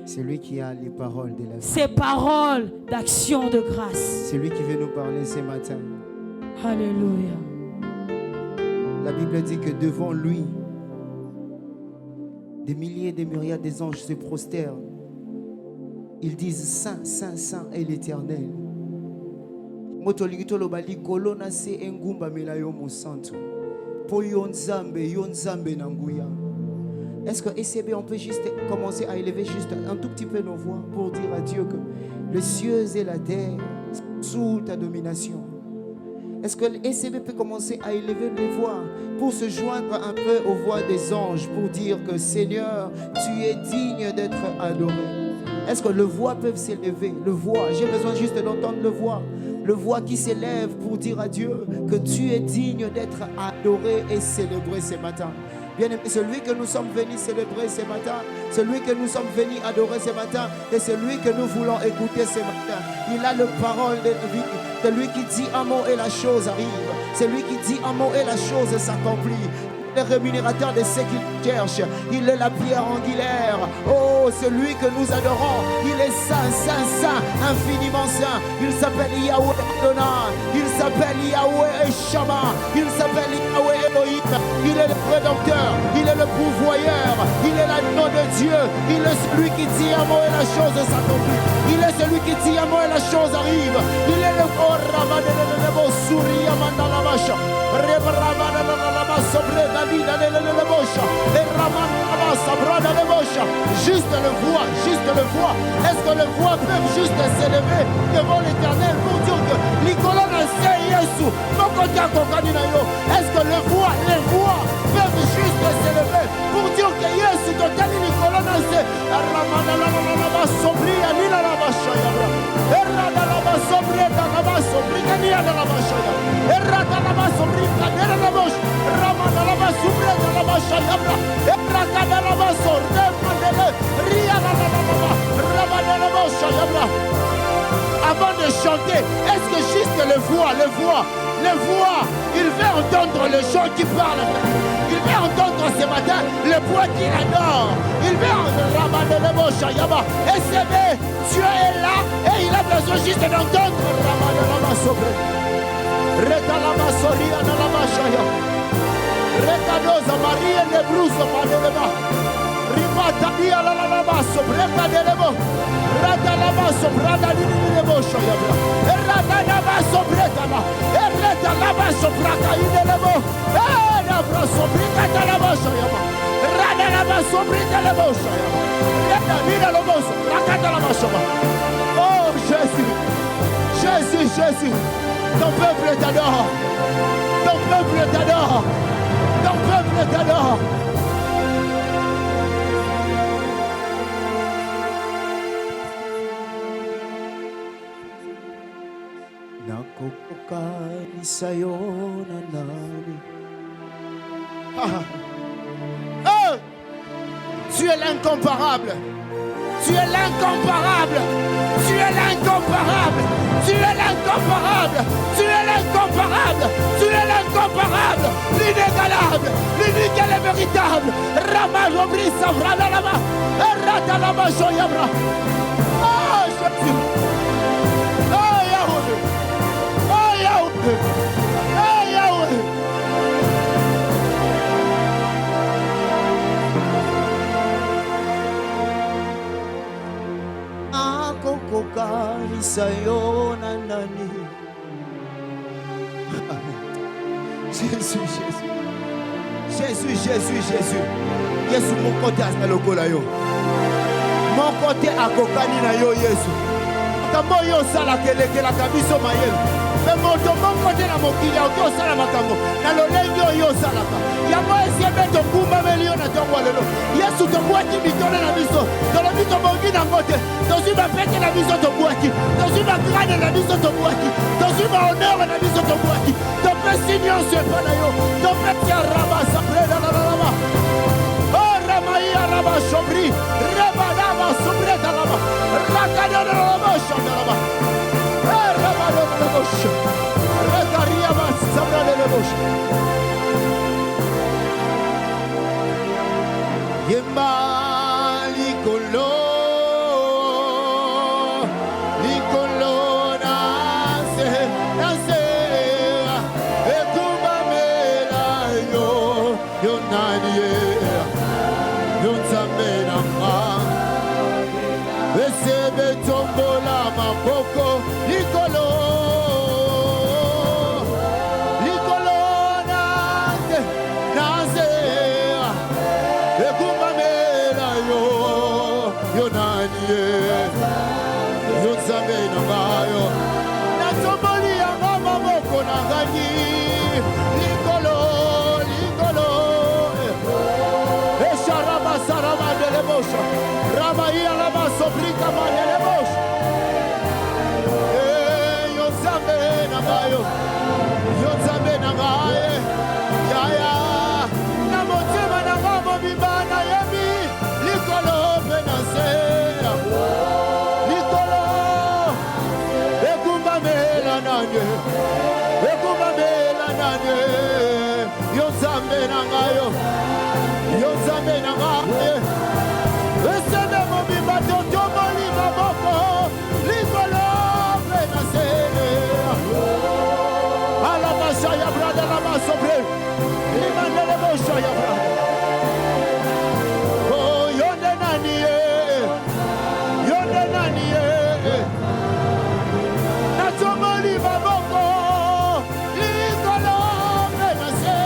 C'est lui qui a les paroles de la vie. Ces paroles d'action de grâce. C'est lui qui veut nous parler ce matin. Alléluia. La Bible dit que devant lui, des milliers, des myriades des anges se prosternent. Ils disent Saint, Saint, Saint est l'Éternel. Est-ce que ECB, on peut juste commencer à élever juste un tout petit peu nos voix pour dire à Dieu que les cieux et la terre sont sous ta domination? Est-ce que l'ECB peut commencer à élever les voix pour se joindre un peu aux voix des anges pour dire que Seigneur, tu es digne d'être adoré? Est-ce que le voix peut s'élever? Le voix, j'ai besoin juste d'entendre le voix. Le voix qui s'élève pour dire à Dieu que tu es digne d'être adoré et célébré ce matin. Bien-aimé, celui que nous sommes venus célébrer ce matin, celui que nous sommes venus adorer ce matin, et celui que nous voulons écouter ce matin, il a le parole de vie. Celui qui dit un mot et la chose arrive. Celui qui dit un mot et la chose s'accomplit. Le rémunérateur de ceux qui cherchent, il est la pierre angulaire. Oh, celui que nous adorons, il est saint, saint, saint, infiniment saint. Il s'appelle Yahweh Adonai, il s'appelle Yahweh Shama, il s'appelle Yahweh Elohim. Il est le rédempteur, il est le pourvoyeur, il est l'agneau de Dieu. Il est celui qui dit un mot et la chose s'accomplit. Il est celui qui dit un mot et la chose arrive. Il est le juste le voix, juste le voix. Est-ce que le voix peut juste s'élever devant l'Éternel pour dire que l'Icolon sait Jésus? Est-ce que le voix, les voix peuvent juste s'élever pour dire que Jésus total l'Icolon sait? Avant de chanter, est-ce que juste les voix, il veut entendre les gens qui parlent. Il veut entendre ce matin le poids qu'il adore. Il veut entendre. Et c'est vrai, Dieu est là et il a besoin juste d'entendre. Recanosa Maria Nebruso Padeleba Rimata Dia la Labasso Breka Delebo Rata Labasso Brada Dilebo Shoyabra Rata Labasso Bretala Rata Labasso Braka Idelebo Labasso Breka Labasso Yama Rada Labasso Breka Labasso Yama Rata Vida Labasso Raka Labasso. Oh Jésus, Jésus, Jésus, ton peuple t'adore, ton peuple t'adore. Ton peuple t'adore. Nakokoka isayona nani. Tu es l'incomparable. Tu es l'incomparable. Tu es l'incomparable. Tu es l'incomparable. Tu es l'incomparable. Tu es l'incomparable. L'inégalable. L'unique et le véritable. Rama Jobri Savra Lama. Rata Lama Joyabra. Oh Jésus. Oh Yahweh. Oh Yahweh. Oh Yahweh. Kokani sayona nani. Jésus, Jésus. Jésus, Jésus, Jésus. Yesu mon côté à lokola yo. Mon côté à kokani na yo Yesu. Kambo yo sala keleke la kabiso mayel. Mais mon côté na mokili auto sala makambo. Na lolengi yo sala ka. Ya mo esiebe to kumba melio na tongo lelo. Yesu to boaki bitona na biso. To lo bito bongi na ngote. Tozi ba pete na biso to boaki. Tozi ba grade na biso to boaki. Tozi ba honneur na biso to boaki. To pesignon se pana yo. To pete raba sapre na la lama. Oh Ramaïa raba sobri. Raba raba sobre ta lama. Rakada na lama shanda lama. Raba na lama shanda. Rakaria ba sabra na lama shanda. Yemba Yonzambe nanga Esebe tombola maboko Likolo Likolo nande Naze Ekumba mela yo Yonanye Yonzambe nanga yo Nazomboli yanga maboko nangani Likolo Likolo Esharaba saraba delebosha Rabaia laba sobrika ma delebosha Yonzambe nangayo Yonzambe nangaye Yaya Namotema nangamo bibana yemi Likolo penasera Likolo Ekumba mela nanye Ekumba mela nanye Yonzambe nangayo Yonzambe nangaye Esebe mobimba totomoli maboko Likolo penasera Alabasha ya brada labasobre Limandele bosha ya brada Oh yonde nani Yonde nani Natomoli maboko Likolo penasera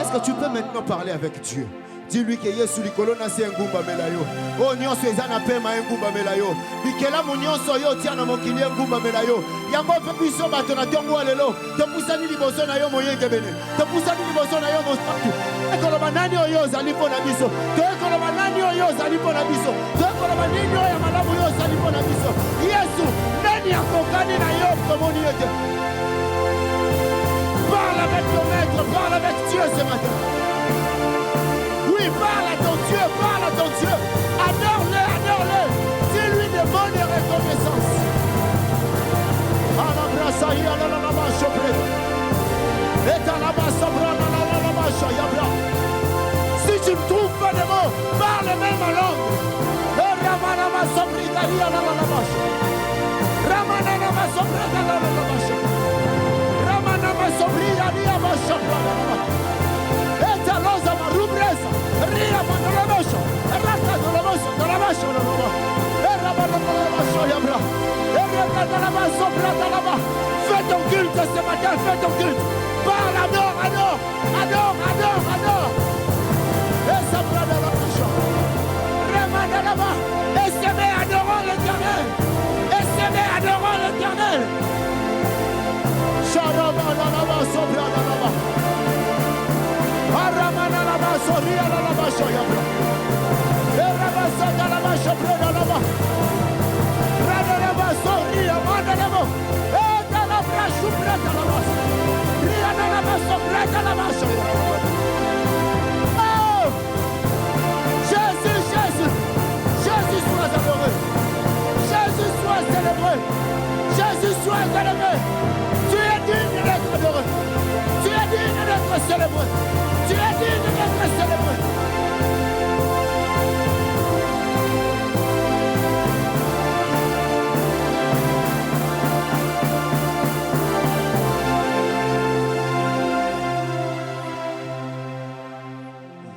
Est-ce que tu peux maintenant parler avec Dieu? Dis-lui que Yesu likolo na se ngumba melayo. O nyonso ezana pema ngumba melayo. Bikela mu nyonso yo tia na mokili ngumba melayo. Yango pe biso bato na tongo lelo. To pusani liboso na yo moyenge bene. To pusani liboso na yo mostatu. Ekoloba nani oyo zali pona biso. To ekoloba nani oyo zali pona biso. To ekoloba nini oyo malamu yo zali pona biso. Yesu nani akokani na yo komoni ete. Parle avec ton maître, parle avec Dieu ce matin. Oui, parle à ton Dieu, parle à ton Dieu. Adore-le, adore-le. Dis-lui de bonnes reconnaissances. Si tu ne trouves pas de mots, parle même en langue. Fais ton culte ce matin, fais ton culte. Parle, adore, adore, adore, adore, adore. Et ça prend de la bouche. Remane là-bas. Et s'aimer, adorons l'Éternel. Et s'aimer, adorons l'Éternel. Sharaba là-bas, sobra là-bas. Aramana là-bas, soria là-bas, shoyabra. Et rabasa là-bas, shopra là-bas. Rada là-bas, soria, manda là-bas. Et là-bas, shopra là-bas. Ria là-bas, sobra là-bas, shoyabra. Oh! Jésus, Jésus. Jésus soit adoré. Jésus soit célébré. Jésus soit célébré. Tu es digne d'être adoré. Tu es digne d'être célébré. Tu es digne d'être célébré.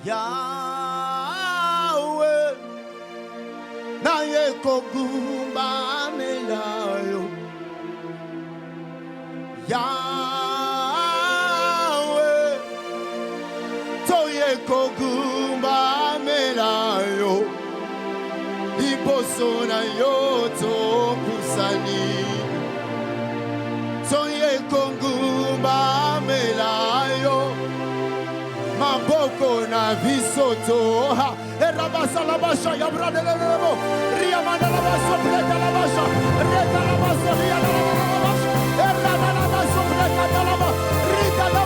Yahweh, naye kogumba melayo. Yahweh, toye kogumba melayo. Iboso na yo to kusani. Toye kogumba melayo. Maboko na visoto. Erabasa la basha ya brade lebo. Ria manda la baso preta la basha. Reta la baso ria la basha. Erabana la baso preta la basha. Rita la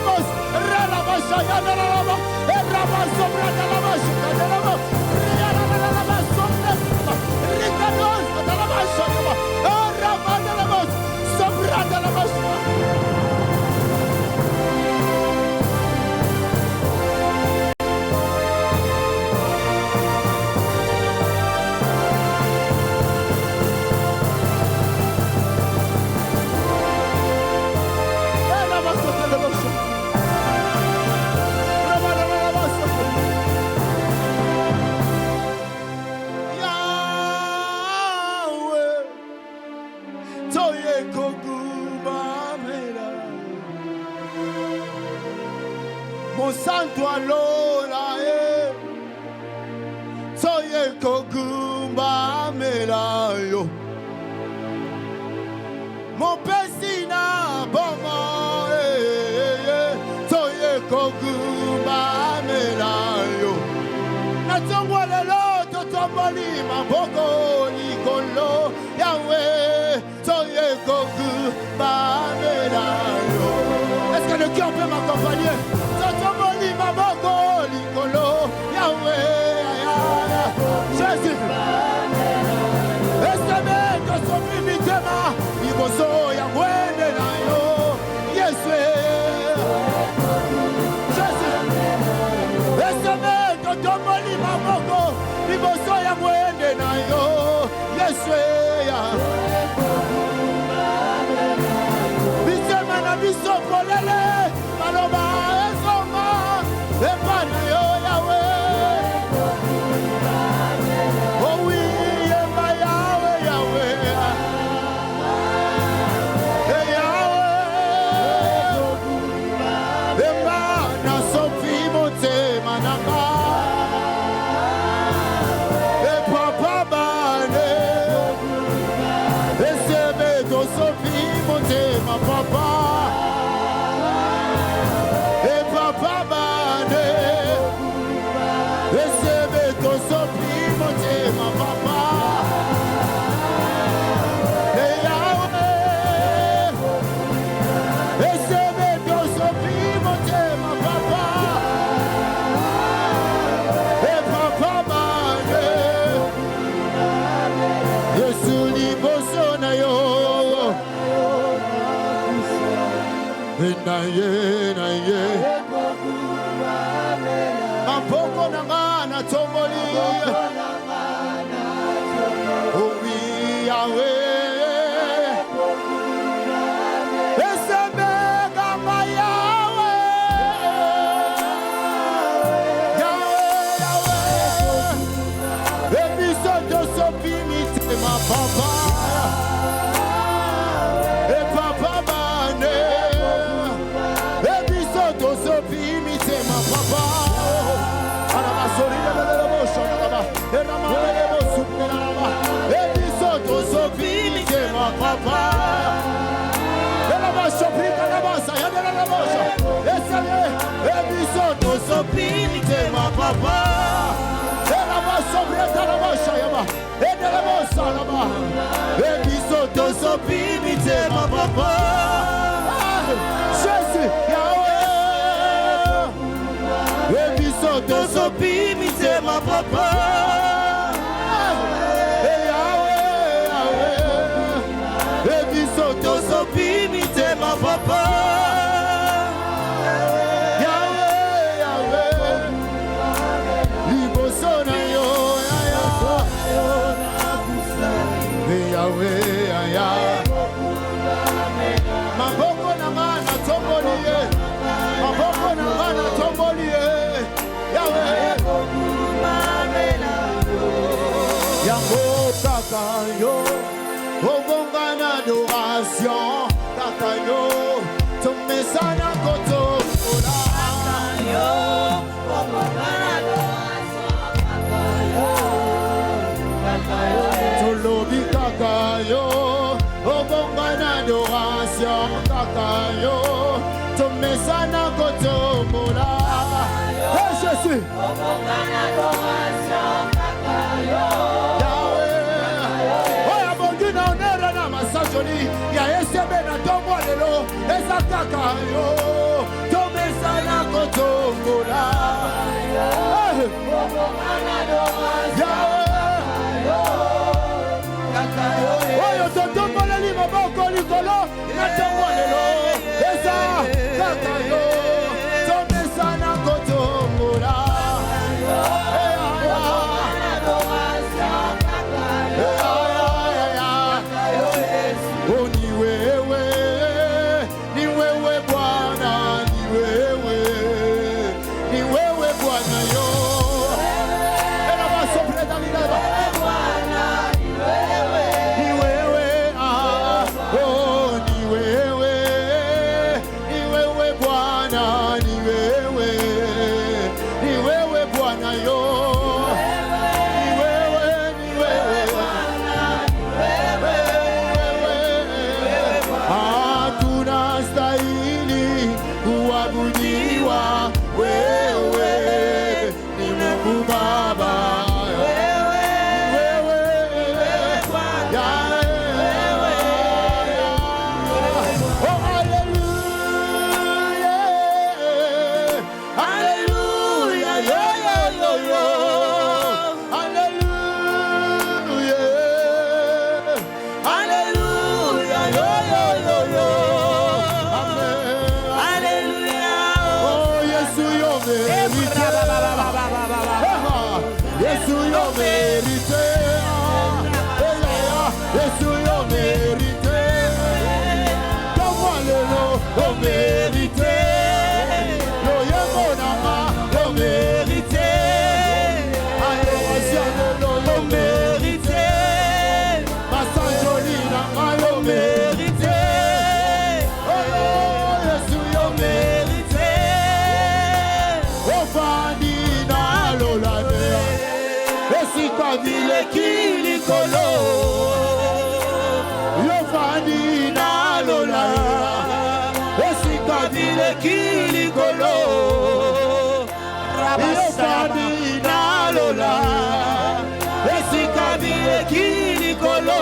mon santo alola soye kogumba melayo mon pesina bomo soye kogumba melayo natongwa lelo totomboli maboko likolo Yahweh soye kogumba melayo. Est-ce que le cœur peut m'accompagner? Totomboli maboko likolo Yahweh Jésus. Eseme tosomi mitema iboso ya mwende na yo Yesu. Jésus. Eseme totomboli maboko iboso ya mwende na yo Yesu. Bitema na biso polele maloba ezoma epana yo Yahweh. Oh oui, Yahweh, Yahweh, Yahweh. Epana sofi mote manaka. Epapa bane. Esebe to sofi mote ma papa. Epapa bane. Esebe to sofi mote ma papa. Yahweh. Esebe to sofi mote ma papa. Epapa bane. Yesu liboso na yo. Na ye. Mapoko na ngana tomboli. Oh oui, Yahweh. Esebe kama Yahweh. Yahweh, Yahweh. Ebiso to sopi mite ma papa. E papa bane. Ebiso to sopi mite ma papa. Araba sorina de bosho araba. Erama de bosu araba. Ebiso to sopi mite ma papa. Eraba soprika na basa ya de la bosho. Esale ebiso to sopi mite ma papa. Eraba soprika na bosho ya ba. De la bosa araba. Ebiso to sopi mite ma papa. Jésus Yahweh. Ebiso to sopi mite ma papa. Yahweh, Yahweh. Ebiso to sopi mite ma papa. Yahweh, Yahweh. Liboso na yo, Yahweh, Yahweh. Maboko na ngana tomboliye. Maboko na ngana tomboliye. Yahweh. Yango kaka yo. Obonga na adoration. Kaka yo. Tumesana koto. Kaka yo. Obonga na adoration. Kaka yo. Kaka yo. Tolobi kaka yo. Obonga na adoration. Kaka yo. Tumesana koto. Hey Jésus. Obonga na adoration. Kaka yo. Joli ya esebe na tombo lelo eza kaka yo tomesana kotombola oyo totomboleli maboko likolo na tombo lelo eza kaka yo tomesana kotombola wewe, ni wewe Bwana yo. Hatunastahili kuabudiwa, wewe ni Mungu Baba. Vile kilikolo yofani na lola esika vile kilikolo yofani na lola esika vile kilikolo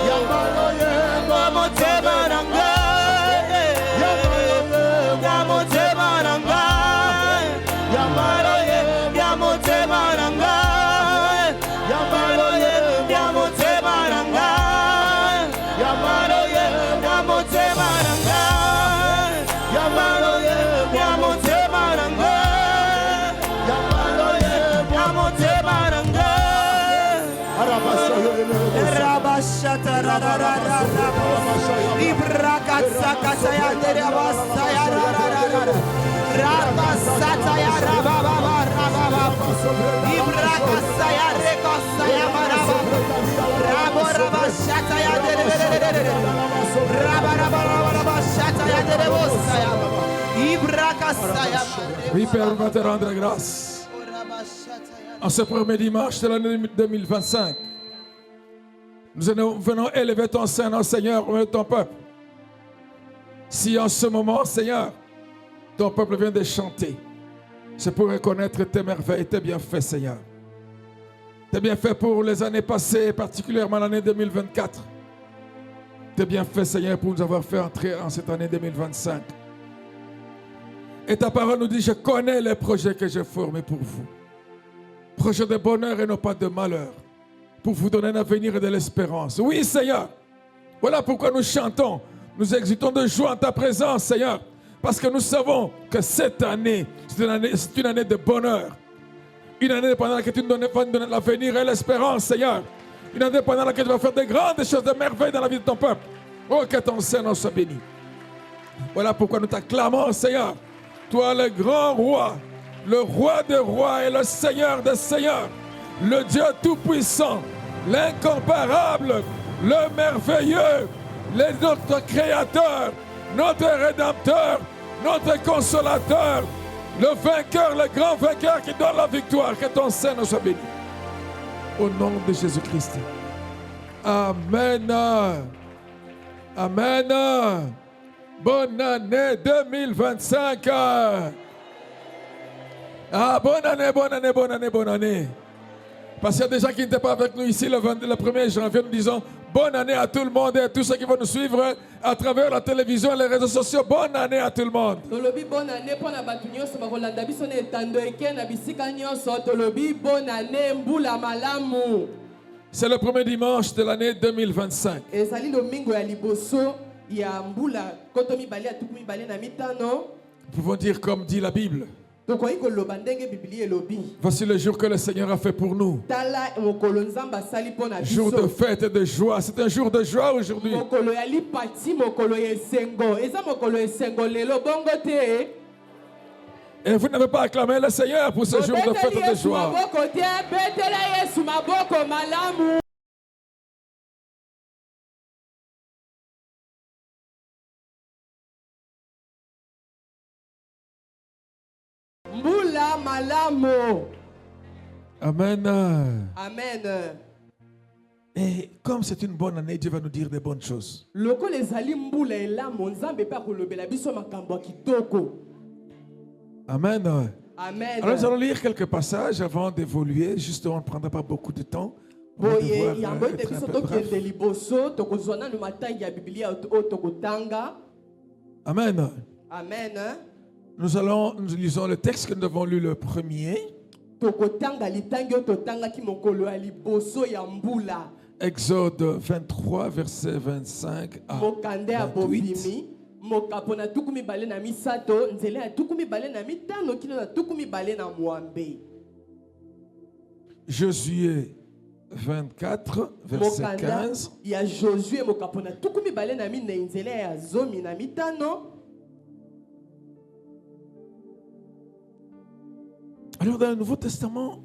yamalo yengo motema nanga yamalo motema nanga yamalo yengo motema nanga Oui, Père, on va te rendre grâce. En ce premier dimanche de l'année 2025, nous venons élever ton Saint-Nom, Seigneur, au milieu de ton peuple. Si en ce moment, Seigneur, ton peuple vient de chanter, c'est pour reconnaître tes merveilles et tes bienfaits, Seigneur. Tes bienfaits pour les années passées, particulièrement l'année 2024. Tes bienfaits, Seigneur, pour nous avoir fait entrer en cette année 2025. Et ta parole nous dit, je connais les projets que j'ai formés pour vous. Projets de bonheur et non pas de malheur. Pour vous donner un avenir et de l'espérance. Oui, Seigneur. Voilà pourquoi nous chantons. Nous exultons de joie en ta présence, Seigneur. Parce que nous savons que cette année, c'est une année de bonheur. Une année pendant laquelle tu nous donnes l'avenir et l'espérance, Seigneur. Une année pendant laquelle tu vas faire de grandes choses, de merveilles dans la vie de ton peuple. Oh, que ton Seigneur soit béni. Voilà pourquoi nous t'acclamons, Seigneur. Toi, le grand roi, le roi des rois et le Seigneur des seigneurs, le Dieu tout-puissant, l'incomparable, le merveilleux, notre créateur, notre rédempteur, notre consolateur, le vainqueur, le grand vainqueur qui donne la victoire. Que ton Seigneur soit béni. Au nom de Jésus-Christ. Amen. Amen. Bonne année 2025. Ah, bonne année, bonne année, bonne année, bonne année. Parce qu'il y a des gens qui n'étaient pas avec nous ici le 1er janvier. Nous disons bonne année à tout le monde et à tous ceux qui vont nous suivre à travers la télévision et les réseaux sociaux. Bonne année à tout le monde. Bonne année pour bonne année mbula malamu. C'est le premier dimanche de l'année 2025. Nous pouvons dire comme dit la Bible. Voici le jour que le Seigneur a fait pour nous. Jour de fête et de joie. C'est un jour de joie aujourd'hui. Et vous n'avez pas acclamé le Seigneur pour ce jour de fête et de joie. mbula malamu. Amen. Amen. Et comme c'est une bonne année, Dieu va nous dire des bonnes choses. Loko les ali mbula elamu nzambe pa kolobela biso makambo kitoko. Amen. Amen. Alors nous allons lire quelques passages avant d'évoluer. Justement, on ne prendra pas beaucoup de temps. On va Boye devoir, yambo être te un biso peu to bref. kende liboso to kozwana no matangi ya Biblia o to kotanga. Amen. Amen. Nous lisons le texte que nous avons lu le premier. To kotanga litangi o to tanga ki mokolo ya liboso ya mbula. Exode 23, verset 25 à Mokande ya 28. bobimi. Mokapona tukumi bale na misato. Nzele ya tukumi bale na mitano kino na tukumi bale na mwambe. Josué 24, verset Mokanda 15. ya Josué mokapona tukumi bale na mine nzele ya zomi na mitano. Alors dans le Nouveau Testament,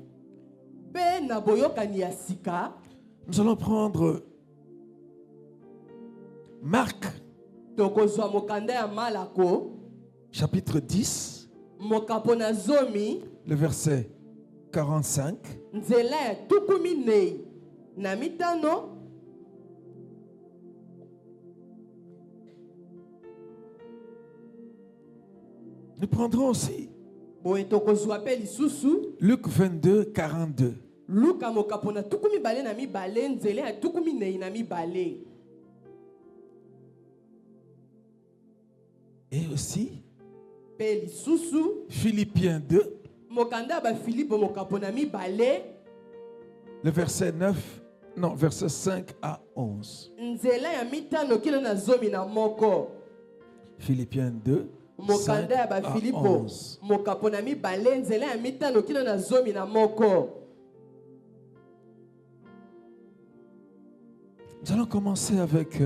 Pe na boyokani ya sika. nous allons prendre Marc, Tokozwa mokanda ya malako. chapitre 10, Mokapona zomi. le verset 45. Nzela ya tukumi nei na mitano. Nous prendrons aussi Boye tokozwa pe lisusu. Luc 22, 42. Luka mokapona tukumi bale na mibale. Nzela ya tukumi nei na mibale. Et aussi Pe lisusu. Philippiens 2, Mokanda ba Philippe mokapona mibale. le verset 9, non, verset 5 à 11. Nzela ya mitano kilo na zomi na moko. Philippiens 2, 5 Mokanda ya ba à Philippe 11. mokapona mibale. Nzela ya mitano kilo na zomi na moko. Nous allons commencer avec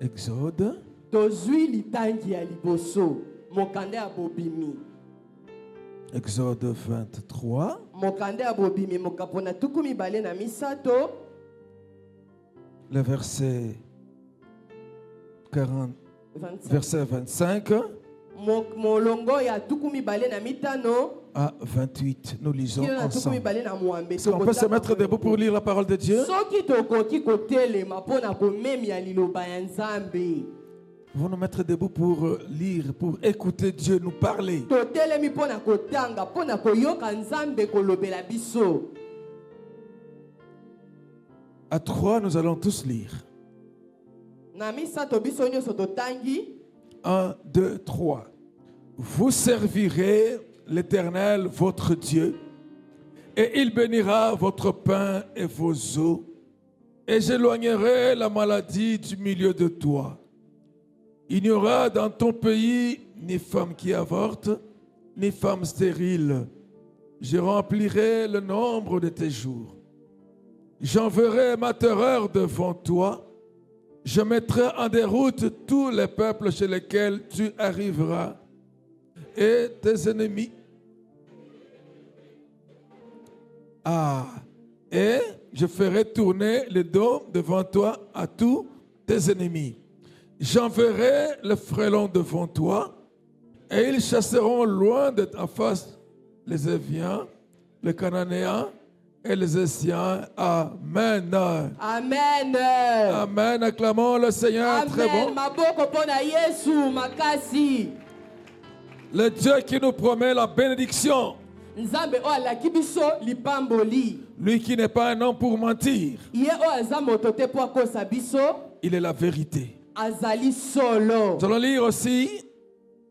Exode. Tozwi litangi ya liboso. Mokanda ya bobimi. Exode 23, Mokanda ya bobimi mokapona tukumi bale na misato. le verset 40, 25. verset 25 Molongo ya tukumi bale na mitano. à 28. Nous lisons Kilo na tukumi ensemble. bale na mwambe. Est-ce qu'on peut se mettre debout pour lire la parole de Dieu? Soki tokoki kotelema pona komemi ya liloba ya Nzambe. Nous allons nous mettre debout pour lire, pour écouter Dieu nous parler. Totelemi pona kotanga pona koyoka Nzambe kolobela biso. À 3, nous allons tous lire. Na misato biso nyonso totangi. 1, 2, 3. Vous servirez l'Éternel, votre Dieu, et il bénira votre pain et vos eaux, et j'éloignerai la maladie du milieu de toi. Il n'y aura dans ton pays ni femme qui avorte, ni femme stérile. Je remplirai le nombre de tes jours. J'enverrai ma terreur devant toi. Je mettrai en déroute tous les peuples chez lesquels tu arriveras et tes ennemis. Et je ferai tourner le dos devant toi à tous tes ennemis. J'enverrai le frelon devant toi et ils chasseront loin de ta face les Éviens, les Cananéens et les Essiens. Amen. Amen. Amen. Acclamons le Seigneur. Très Amen. bon. Maboko pona Yesu makasi. Le Dieu qui nous promet la bénédiction. Nzambe o alaki biso lipamboli. Lui qui n'est pas un homme pour mentir. Ye o aza moto te po akosa biso. Il est la vérité. Azali solo. Nous allons lire aussi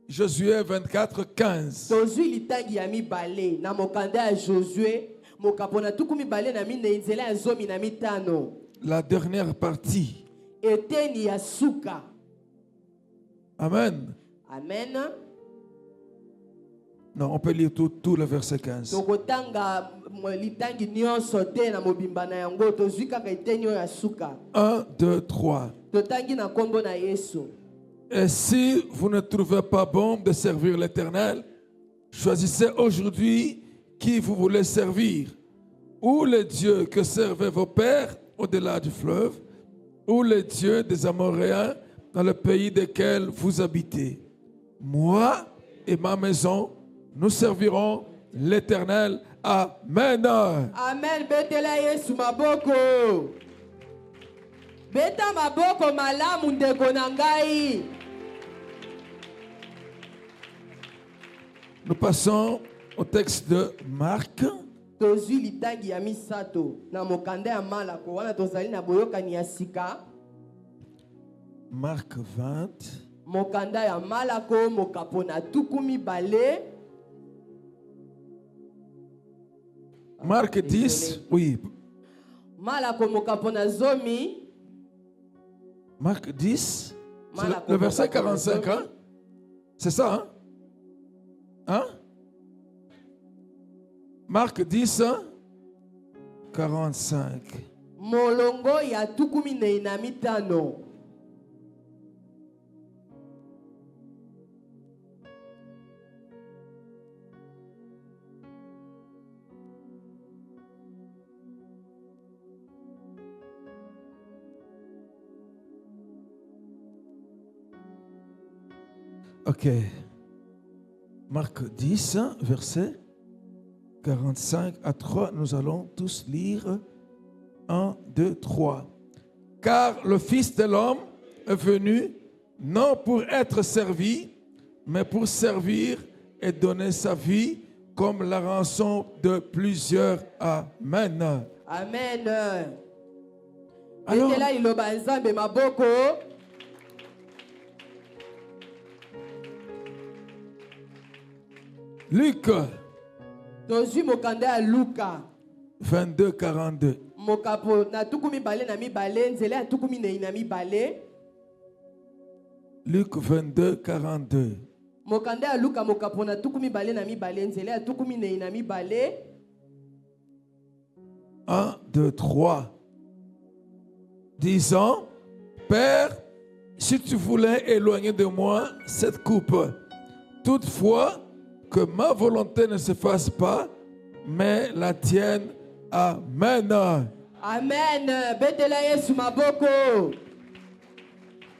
Josué 24, 15. Tozwi litangi ya mibale na mokanda ya Josué. Mokapona tuku mibale na mine nzela ya zomi na mitano. La dernière partie. Eteni ya suka. Amen. Amen. Non, on peut lire tout le verset 15. Tokotanga litangi nyonso te na mobimba na yango. Tozwi kaka eteni ya suka. 1, 2, 3. Totangi na kombo na Yesu. Et si vous ne trouvez pas bon de servir l'Éternel, choisissez aujourd'hui qui vous voulez servir. Ou le Dieu que servaient vos pères au-delà du fleuve, ou le Dieu des Amoréens dans le pays desquels vous habitez. Moi et ma maison, nous servirons l'Éternel. Amen. Amen. Betela Yesu maboko. Beta maboko malamu ndeko na ngai. Nous passons au texte de Marc. Tozwi litangi ya misato na mokanda ya malako wana tozali na boyokani ya sika. Marc 20. Mokanda ya malako mokapo na tuku mibale. Marc 10, oui. Malako mokapo na zomi. Marc 10, Malako le verset mokapo na 45, zomi. hein? C'est ça, hein? Hein? Marc 10, 45. Molongo ya tuku minei na mitano. Ok. Marc 10, verset 45 à 3. Nous allons tous lire 1, 2, 3. Car le Fils de l'homme est venu non pour être servi, mais pour servir et donner sa vie comme la rançon de plusieurs. Amen. Amen. Alors, Betela iloba nzambe maboko. Luc Tozwi mokanda ya Luka. 22, 42. Mokapo na tuku mibale na mibale. Nzela ya tuku minei na mibale. Luc 22, 42. Mokanda ya Luka mokapo na tuku mibale na mibale. Nzela ya tuku minei na mibale. 1, 2, 3. Disant, Père, si tu voulais éloigner de moi cette coupe, toutefois que ma volonté ne se fasse pas, mais la tienne. Amen. Amen. Betela Yesu maboko.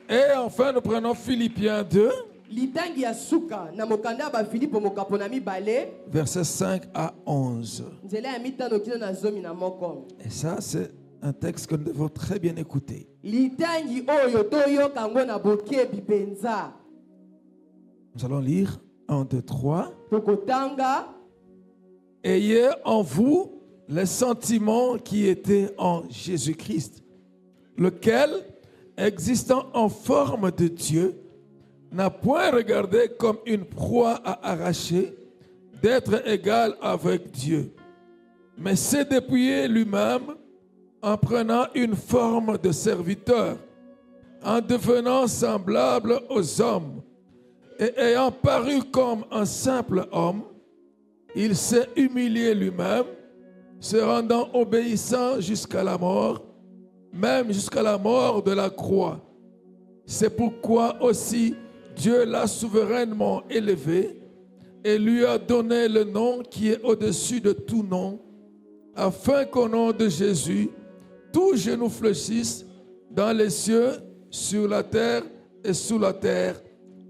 Et enfin, nous prenons Philippiens 2, Litangi ya suka na mokanda ba Filipo mokapo na mibale. versets 5 à 11. Nzela ya mitano kino na zomi na moko. Et ça, c'est un texte que nous devons très bien écouter. Litangi oyo toyo kango na bokebi penza. Nous allons lire 1, 2, 3. Tokotanga. Ayez en vous les sentiments qui étaient en Jésus-Christ, lequel, existant en forme de Dieu, n'a point regardé comme une proie à arracher d'être égal avec Dieu, mais s'est dépouillé lui-même en prenant une forme de serviteur, en devenant semblable aux hommes, et ayant paru comme un simple homme, il s'est humilié lui-même, se rendant obéissant jusqu'à la mort, même jusqu'à la mort de la croix. C'est pourquoi aussi Dieu l'a souverainement élevé et lui a donné le nom qui est au-dessus de tout nom, afin qu'au nom de Jésus, tout genou fléchisse dans les cieux, sur la terre et sous la terre,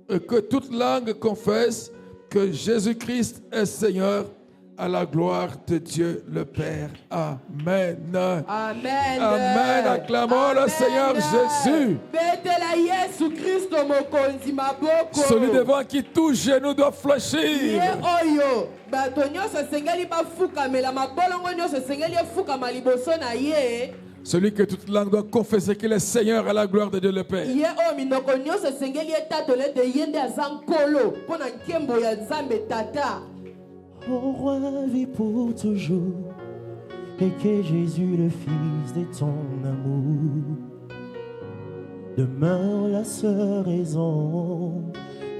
et que toute langue confesse que Jésus-Christ est Seigneur, à la gloire de Dieu le Père. Amen. Amen. Amen. Acclamons le Seigneur Jésus. Betela Yesu Christo mokonzi maboko. Celui devant qui tout genou doit fléchir. Ye oyo bato nyonso sengeli bafuka mela mabolongo nyonso sengeli fuka maliboso na ye. Celui que toute langue doit confesser qu'il est Seigneur à la gloire de Dieu le Père. Ye o minoko nyonso sengeli etatole de yende azankolo pona nkembo ya Nzambe tata. Au roi vit pour toujours, et que Jésus, le Fils de ton amour, demeure la seule raison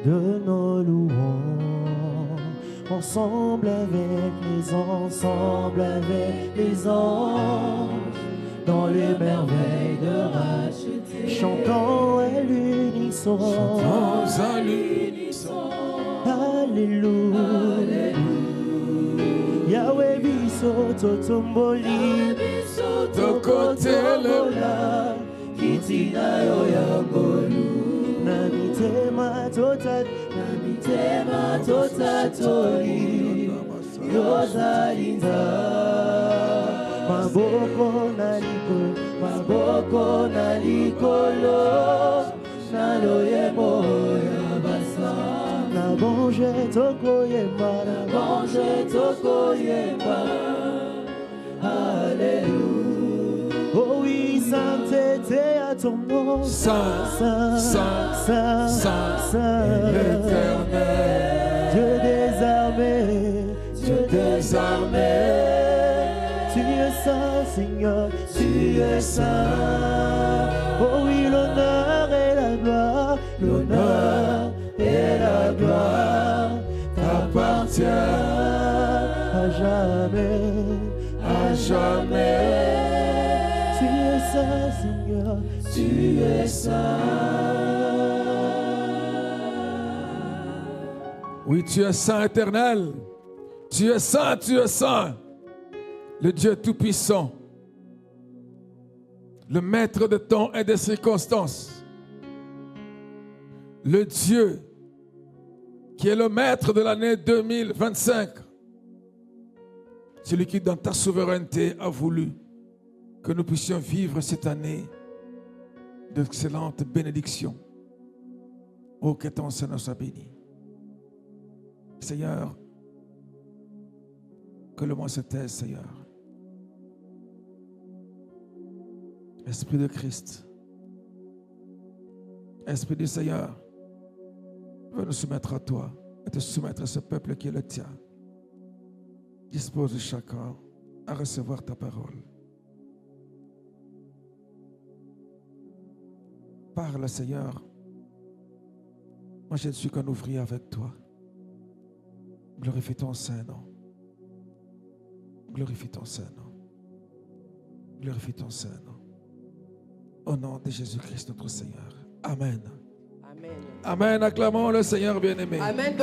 de nos louanges. Ensemble avec les anges, dans les merveilles de racheter, chantons à l'unisson, Alléluia. Yahweh biso totomboli, tokotobola, kitina yo ya golu, na mitema totatoli yozalinza maboko na likolo naloyebo ya basa na bonje tokoyemba Alléluia. Oh oui, sainteté à ton nom, Saint, l'Éternel, Dieu des armées, tu es saint, Seigneur, tu es saint. Oh oui, l'honneur et la gloire t'appartiennent à jamais. Tu es saint, Seigneur, tu es saint. Oui, tu es saint éternel. Tu es saint, le Dieu tout-puissant, le maître de temps et des circonstances, le Dieu qui est le maître de l'année 2025, celui qui dans ta souveraineté a voulu que nous puissions vivre cette année d'excellentes bénédictions. Oh, que ton Seigneur soit béni. Seigneur, que le mot se taise, Seigneur. Esprit de Christ, Esprit du Seigneur, veux nous soumettre à toi et te soumettre à ce peuple qui est le tien. Dispose de chacun à recevoir ta parole. Parle, Seigneur. Moi, je ne suis qu'un ouvrier avec toi. Glorifie ton Saint-Nom. Glorifie ton Saint-Nom. Glorifie ton Saint-Nom. Au nom de Jésus-Christ, notre Seigneur. Amen. Amen. Amen. Acclamons le Seigneur bien-aimé. Amen.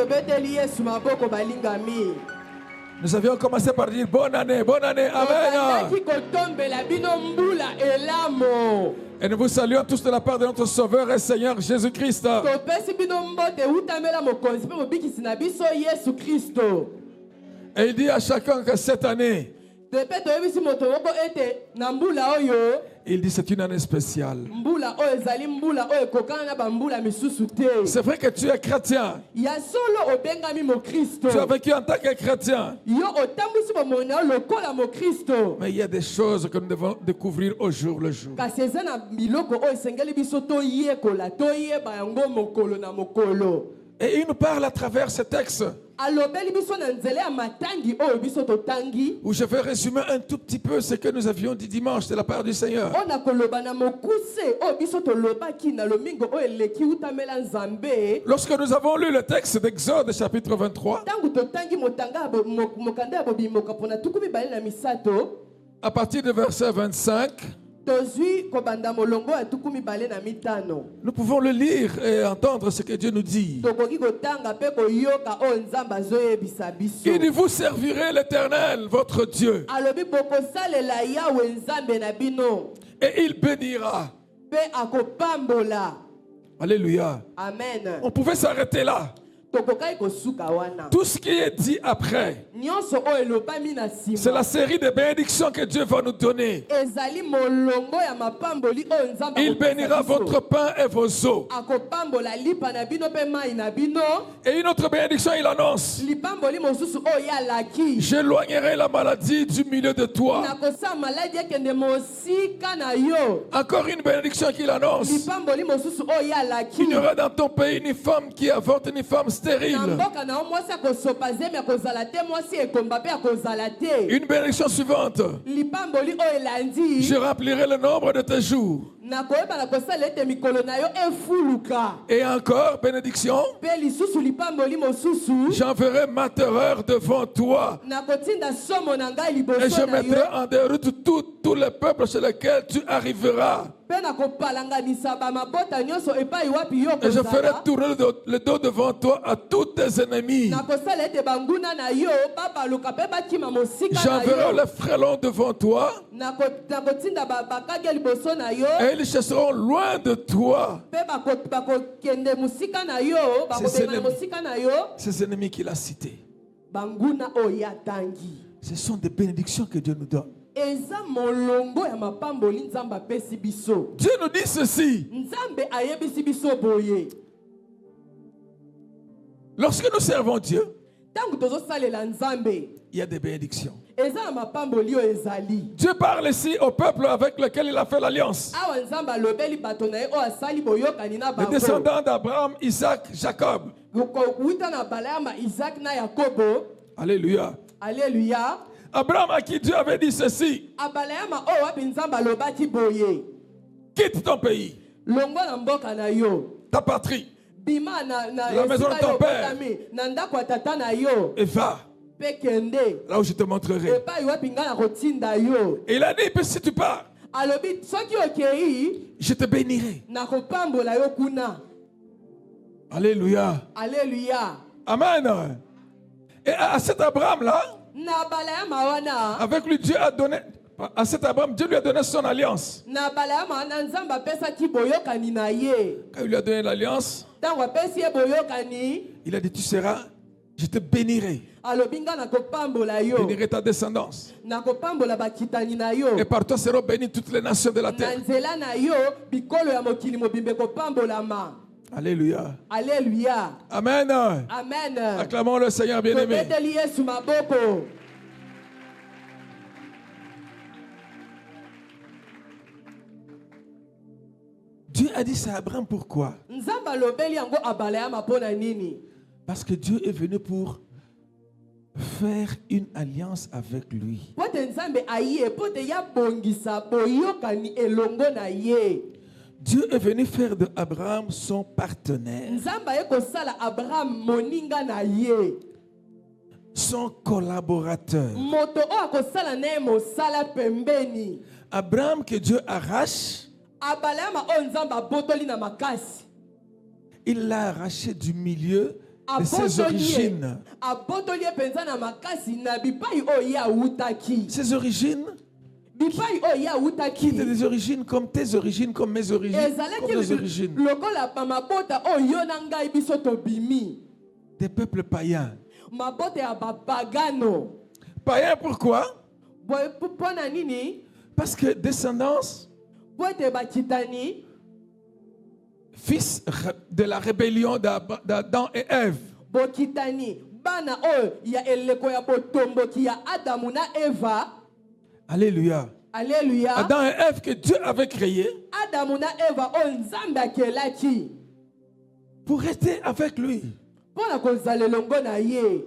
Nous avions commencé par dire bonne année, bonne année. Amen. Et nous vous saluons tous de la part de notre Sauveur et Seigneur Jésus-Christ. Et il dit à chacun que cette année, il dit c'est une année spéciale. C'est vrai que tu es chrétien. Tu as vécu en tant que chrétien. Mais il y a des choses que nous devons découvrir au jour le jour. Et il nous parle à travers ce texte où je vais résumer un tout petit peu ce que nous avions dit dimanche de la part du Seigneur. Lorsque nous avons lu le texte d'Exode chapitre 23, à partir du verset 25, nous pouvons le lire et entendre ce que Dieu nous dit. Il dit, vous servirez l'Éternel, votre Dieu, et il bénira. Alléluia. Amen. On pouvait s'arrêter là. Tout ce qui est dit après, c'est la série de bénédictions que Dieu va nous donner. Il bénira votre pain et vos eaux. Et une autre bénédiction, il annonce: j'éloignerai la maladie du milieu de toi. Encore une bénédiction qu'il annonce: il n'y aura dans ton pays ni femme qui avorte ni femme stérile. Une bénédiction suivante: je remplirai le nombre de tes jours. Et encore bénédiction: j'enverrai ma terreur devant toi et je mettrai en déroute toute tous les peuples sur lesquels tu arriveras. Mpe nakopalanganisa bamabota nyonso epai wapi yo Et je ferai kozala. tourner le dos devant toi à tous tes ennemis. Nakosala ete banguna na yo babaluka mpe bakima mosika na J'enverrai yo. les frelons devant toi Nakotinda bakage liboso na yo et ils chasseront loin de toi mpe bakokende mosika na yo bakobengana mosika na yo ces ennemis qu'il a cités. banguna oyo atangi. Ce sont des bénédictions que Dieu nous donne. Eza molongo ya mapamboli nzambe apesi biso. Dieu nous dit ceci. Nzambe ayebisi biso boye. Lorsque nous servons Dieu, Tangu tozosalela nzambe il y a des bénédictions. eza na mapamboli oyo ezali. Dieu parle ici au peuple avec lequel il a fait l'alliance. Awa nzambe alobeli bato na ye oyo asali boyokani na Les bango. descendants d'Abraham, Isaac, Jacob. Wuta na Balaama, Isaac na Yakobo. Alléluia. Alléluia. Abraham à qui Dieu avait dit ceci. Abalaama oyo wapi nzambe alobaki boye. Quitte ton pays, Longwa na mboka na yo. ta patrie, Bima na la maison de ton père. na ndako ya tata na yo. et va Pe kende. là où je te montrerai. Epai wapi nga na kotinda yo. Et il a dit, puis si tu pars, Alobi soki okei je te bénirai. na kopambola yo kuna. Alléluia. Alléluia. Amen. Et à cet Abraham-là, Na Balaama wana. avec lui, Dieu a donné, à cet Abraham, Dieu lui a donné son alliance. Na Balaama na nzambe apesaki boyokani na ye. Quand il lui a donné l'alliance, Tango apesi ye boyokani. il a dit, tu seras, je te bénirai. Alobi nga na kopambola Je yo. bénirai ta descendance. Na kopambola bakitani na yo. Et par toi seront bénies toutes les nations de la Na terre. nzela na yo bikolo ya mokili mobimbe kopambolama. Alléluia. Alléluia. Amen. Amen. Acclamons le Seigneur bien-aimé. Tobeteli Yesu maboko. Dieu a dit ça à Abraham, pourquoi? Nzambe alobeli yango Abalaama mpona nini? Parce que Dieu est venu pour faire une alliance avec lui. Pote nzambe aye pote ya bongisa boyokani elongo na ye. Dieu est venu faire de Abraham son partenaire, Nzambe aye kosala Abraham moninga na ye. son collaborateur. Moto oyo akosala na ye mosala pembeni. Abraham que Dieu arrache, Abalaama oyo nzambe abotoli na makasi. il l'a arraché du milieu de ses origines. Abotoli penza na makasi na bipai oyo ye awutaki. Ses origines, Bipai oyo ye awutaki. qui étaient des origines comme tes origines, comme mes origines, comme nos Ezalaki origines. lokola mabota oyo yo na ngai biso tobimi. Des peuples païens. Mabota ya bapagano. Païens pourquoi? Mpona nini? Parce que descendance, Po ete bakitani fils de la rébellion d'Adam et Ève. bokitani bana oyo ya eleko ya botomboki ya Adamu na Eva. Alléluia. Alléluia. Adam et Ève que Dieu avait créé Adamu na Eva oyo nzambe akelaki pour rester avec lui, mpona kozala elongo na ye,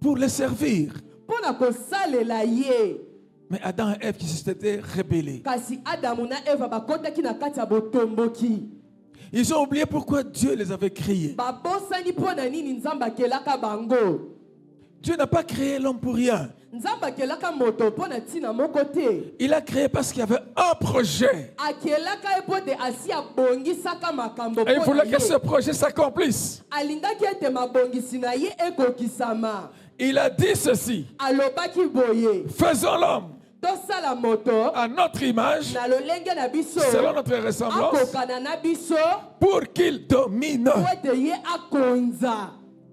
pour le servir. mpona kosalela ye. Mais Adam et Ève qui s'étaient rebellés. Kasi Adamu na Eva bakotaki na kati ya botomboki. Ils ont oublié pourquoi Dieu les avait créés. Babosani mpona nini nzambe akelaka bango. Dieu n'a pas créé l'homme pour rien. Nzambe akelaka moto mpona ntina moko te. Il a créé parce qu'il y avait un projet. Akelaka ye po te asi abongisaka makambo Et il mpona voulait que ce ye. projet s'accomplisse. Alingaki ete mabongisi na ye ekokisama. Il a dit ceci. Alobaki boye. Faisons l'homme Tosala moto à notre image, na lolenge na biso. selon notre ressemblance, Akokana na biso pour qu'il domine. po ete ye akonza.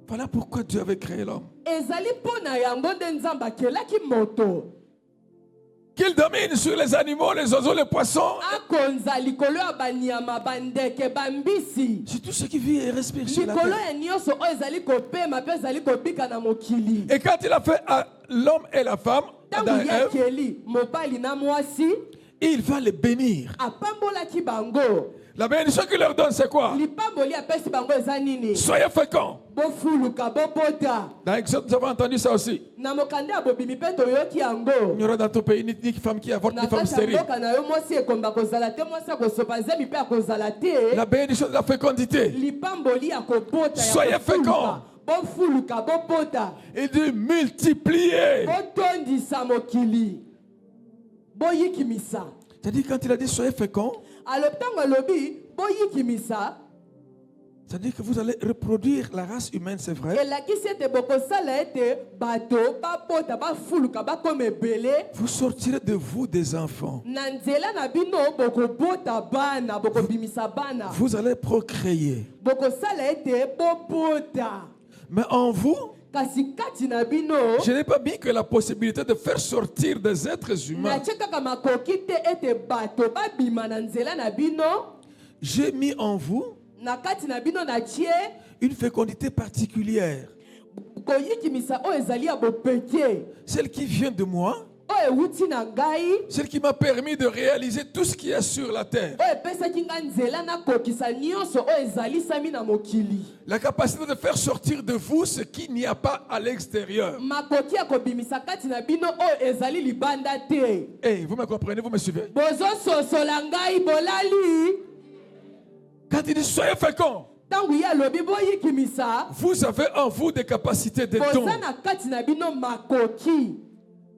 Voilà pourquoi Dieu avait créé l'homme. Ezali mpona yango nde nzambe akelaki moto. Qu'il domine sur les animaux, les oiseaux, les poissons, Akonza likolo ya banyama bandeke bambisi. sur tout ce qui vit et respire sur la Likolo terre. ya nyonso oyo ezali kopema mpe ezali kobika na mokili. Et quand il a fait à l'homme et la femme, Adam Ntango et ye Ève, akeli mobali na mwasi il va les bénir. apambolaki bango. La bénédiction qu'il leur donne, c'est quoi? Lipamboli apesi bango eza nini? Soyez féconds. Bofuluka bobota. Dans Exode, nous avons entendu ça aussi. Na mokanda ya bobimi mpe toyoki yango. Il n'y aura dans ton pays ni femme qui avorte, Na ni femme kati ya stérile. mboka na yo mwasi ekomba kozala te, mwasi akosopa zemi mpe akozala te. La bénédiction de la fécondité. Lipamboli ya kobota ya Soyez kofuluka. féconds. Bofuluka bobota. Il dit multiplier. Botondisa mokili. boyikimisa. C'est-à-dire quand il a dit soyez féconds, Alors ntango alobi boyikimisa, c'est-à-dire que vous allez reproduire la race humaine, c'est vrai. elakisi ete bokosala ete bato babota bafuluka bakoma ebele. Vous sortirez de vous des enfants. Na nzela na bino bokobota bana, bokobimisa bana. Vous allez procréer. Bokosala ete bobota. Mais en vous, Kasi kati na bino, je n'ai pas mis que la possibilité de faire sortir des êtres humains. natie kaka makoki te ete bato babima na nzela na bino. J'ai mis en vous Na kati na bino natie une fécondité particulière. koyikimisa oyo ezali ya bopeke, Celle qui vient de moi, oyo ewuti na ngai, celle qui m'a permis de réaliser tout ce qu'il y a sur la terre. oyo epesaki ngai nzela nakokisa nyonso oyo ezalisami na mokili. La capacité de faire sortir de vous ce qu'il n'y a pas à l'extérieur. Makoki ya kobimisa kati na bino oyo ezali libanda te. Hey, vous me comprenez, vous me suivez? Bozososola ngai bolali. Quand il dit soyez féconds, Tangu ye alobi boyikimisa, vous avez en vous des capacités, des dons boza na kati na bino makoki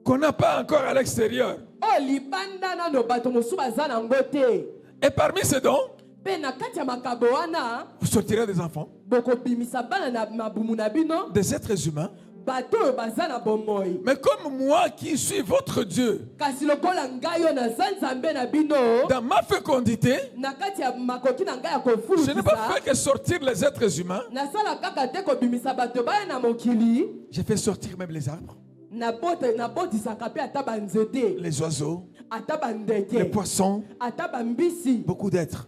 qu'on n'a pas encore à l'extérieur. oyo libanda nano bato mosusu baza nango te. Et parmi ces dons, Mpe na kati ya makabo wana vous sortirez des enfants, bokobimisa bana na mabumu na bino, des êtres humains. bato oyo baza na bomoi. Mais comme moi qui suis votre Dieu, Kasi lokola ngai oyo naza nzambe na bino, dans ma fécondité, na kati ya makoki na ngai ya je n'ai pas kofulukisa, fait que sortir les êtres humains, nasala kaka te kobimisa bato baya na mokili, j'ai fait sortir même les arbres, nabotisaka mpe ata banzete, les oiseaux, ata les bandeke, poissons, ata bambisi, beaucoup d'êtres.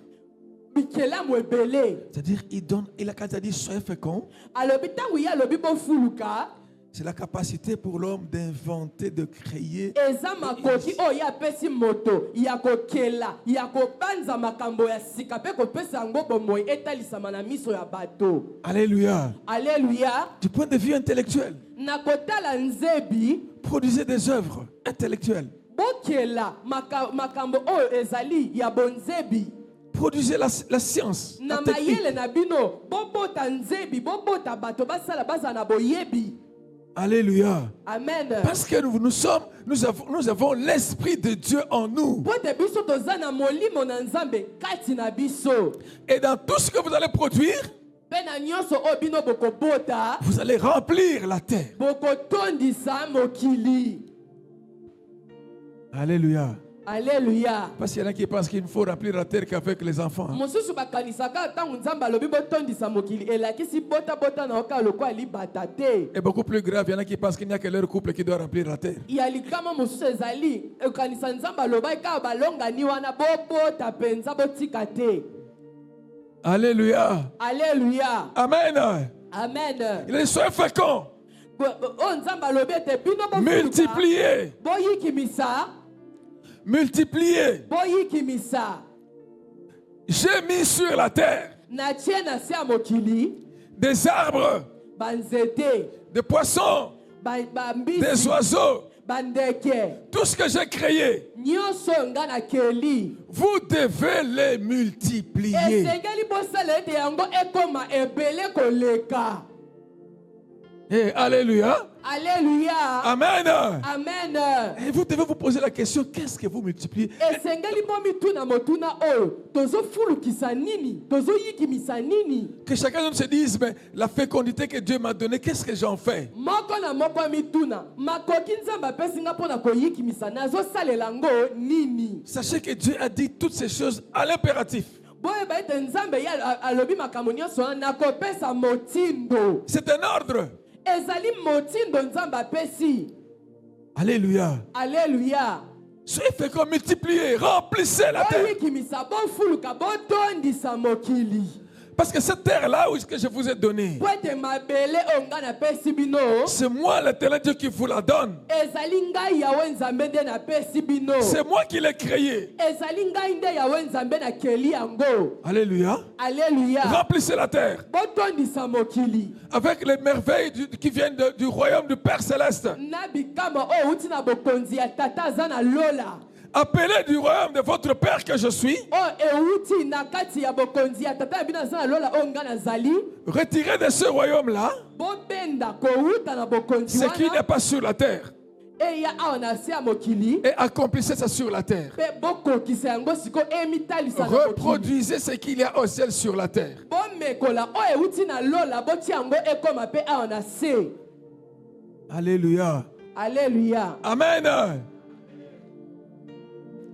bikelamu ebele. C'est-à-dire, il donne, il a quand il a dit soyez féconds, Alobi ntango ye alobi bofuluka, c'est la capacité pour l'homme d'inventer, de créer. eza makoki oyo ye apesi moto ya kokela, ya kobanza makambo ya sika mpe kopesa yango bomoi etalisama na miso ya bato. Alléluia. Alleluya. Du point de vue intellectuel, Na kotala nzebi, produisez des œuvres intellectuelles. bokela makambo oyo ezali ya bonzebi. Produisez la science, la Na technique. mayele na bino, bobota nzebi, bobota bato basala baza na boyebi. Alléluia. Amen. Parce que nous avons l'Esprit de Dieu en nous. Pote biso toza na molimo na nzambe kati na biso. Et dans tout ce que vous allez produire, Pe na nyonso oyo bino bokobota, vous allez remplir la terre. bokotondisa mokili. Alléluia. Alléluia. Parce qu'il y en a qui pensent qu'il faut remplir la terre qu'avec les enfants. Mosusu bakanisaka ntango nzambe alobi botondisa mokili elakisi bota na oka lokwa libata te. Et beaucoup plus grave, il y en a qui pensent qu'il n'y a que leur couple qui doit remplir la terre. Ya likama mosusu ezali ekanisa nzambe alobai kaka balongani wana bobota mpenza botika te. Alléluia. Alléluia. Amen. Amen. Il est soyez féconds, Oyo nzambe alobi ete bino multipliez, boyikimisa, multipliez. boyikimisa. J'ai mis sur la terre Natie na se ya mokili des arbres, banzete, des poissons, des bambisi, oiseaux, bandeke, tout ce que j'ai créé. nyonso nga na keli. Vous devez les multiplier. Esengeli bosala ete yango ekoma ebele koleka. Et alléluia. Alléluia. Amen. Amen. Et vous devez vous poser la question, qu'est-ce que vous multipliez? Esengeli bomituna motuna oyo tozofulukisa nini, tozoyikimisa nini. Que chacun de nous se dise, mais la fécondité que Dieu m'a donnée, qu'est-ce que j'en fais? Moko na moko mituna makoki nzambe apesi nga mpona koyikimisa nazosalela yango nini. Sachez que Dieu a dit toutes ces choses à l'impératif. Boyeba ete nzambe ye alobi makambo nyonso wana nakopesa motindo. C'est un ordre. Ezali motindo nzambe apesi. Alléluia. Alléluia. Soyez féconds, multipliez, remplissez la terre. Boyikimisa bofuluka botondisa mokili. Parce que cette terre-là où que je vous ai donnée, Po ete mabele oyo nga napesi bino c'est moi l'éternel Dieu qui vous la donne. ezali ngai yawe nzambe nde napesi bino. C'est moi qui l'ai créé. Ezali ngai nde yawe nzambe nakeli yango. Alléluia. Alléluia. Remplissez la terre Botondisa mokili avec les merveilles qui viennent du royaume du Père Céleste. na bikambo oyo uti na bokonzi ya tata aza na lola. Appelez du royaume de votre Père que je suis. Oyo euti na kati ya bokonzi ya tata ya bino aza na lola oyo nga nazali. Retirez de ce royaume-là Bobenda kouta na bokonzi ce qui n'est wana pas sur la terre. eya awa na se ya mokili et accomplissez ça sur la terre. mpe bokokisa yango siko emitalisa na mokili. Reproduisez ce qu'il y a au ciel sur la terre. bomekola oyo euti na lola botia yango ekoma mpe awa na se. Alléluia. Alléluia. Amen.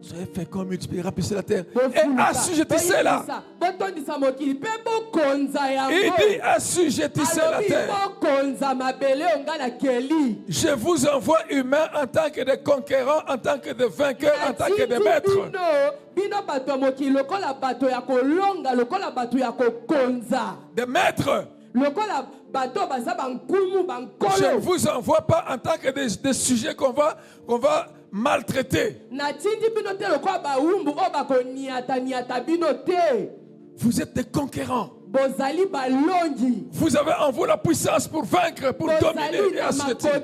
Soyez féconds, multipliez, remplissez la terre. Et assujettissez-la. Il dit assujettissez la terre. Je vous envoie humains en tant que des conquérants, en tant que des vainqueurs, en tant que des maîtres. Des maîtres. Je ne vous envoie pas en tant que des sujets qu'on va maltraiter. Vous êtes des conquérants. Vous avez en vous la puissance pour vaincre, pour dominer et assujettir.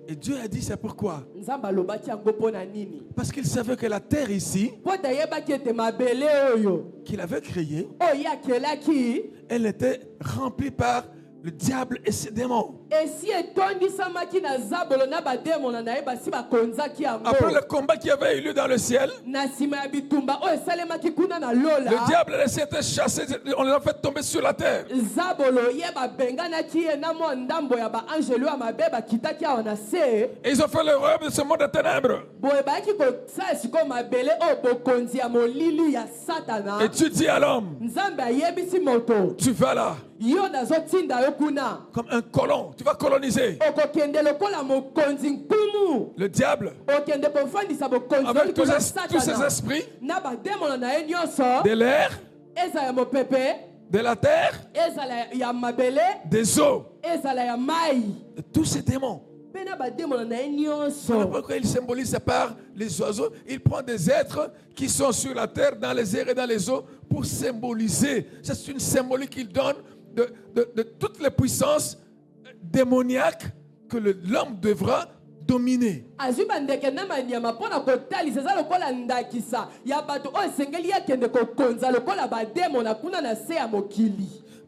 Et Dieu a dit c'est pourquoi. Parce qu'il savait que la terre ici, qu'il avait créée, elle était remplie par le diable et ses démons. Après le combat qui avait eu lieu dans le ciel, le diable a été chassé, on l'a fait tomber sur la terre. Et ils ont fait l'erreur de ce monde de ténèbres. Et tu dis à l'homme, tu vas là comme un colon, tu vas coloniser le diable avec tous ces esprits de l'air, de la terre, des eaux, de tous ces démons. Voilà pourquoi il symbolise par les oiseaux. Il prend des êtres qui sont sur la terre, dans les airs et dans les eaux pour symboliser. C'est une symbolique qu'il donne de toutes les puissances démoniaques que l'homme devra dominer.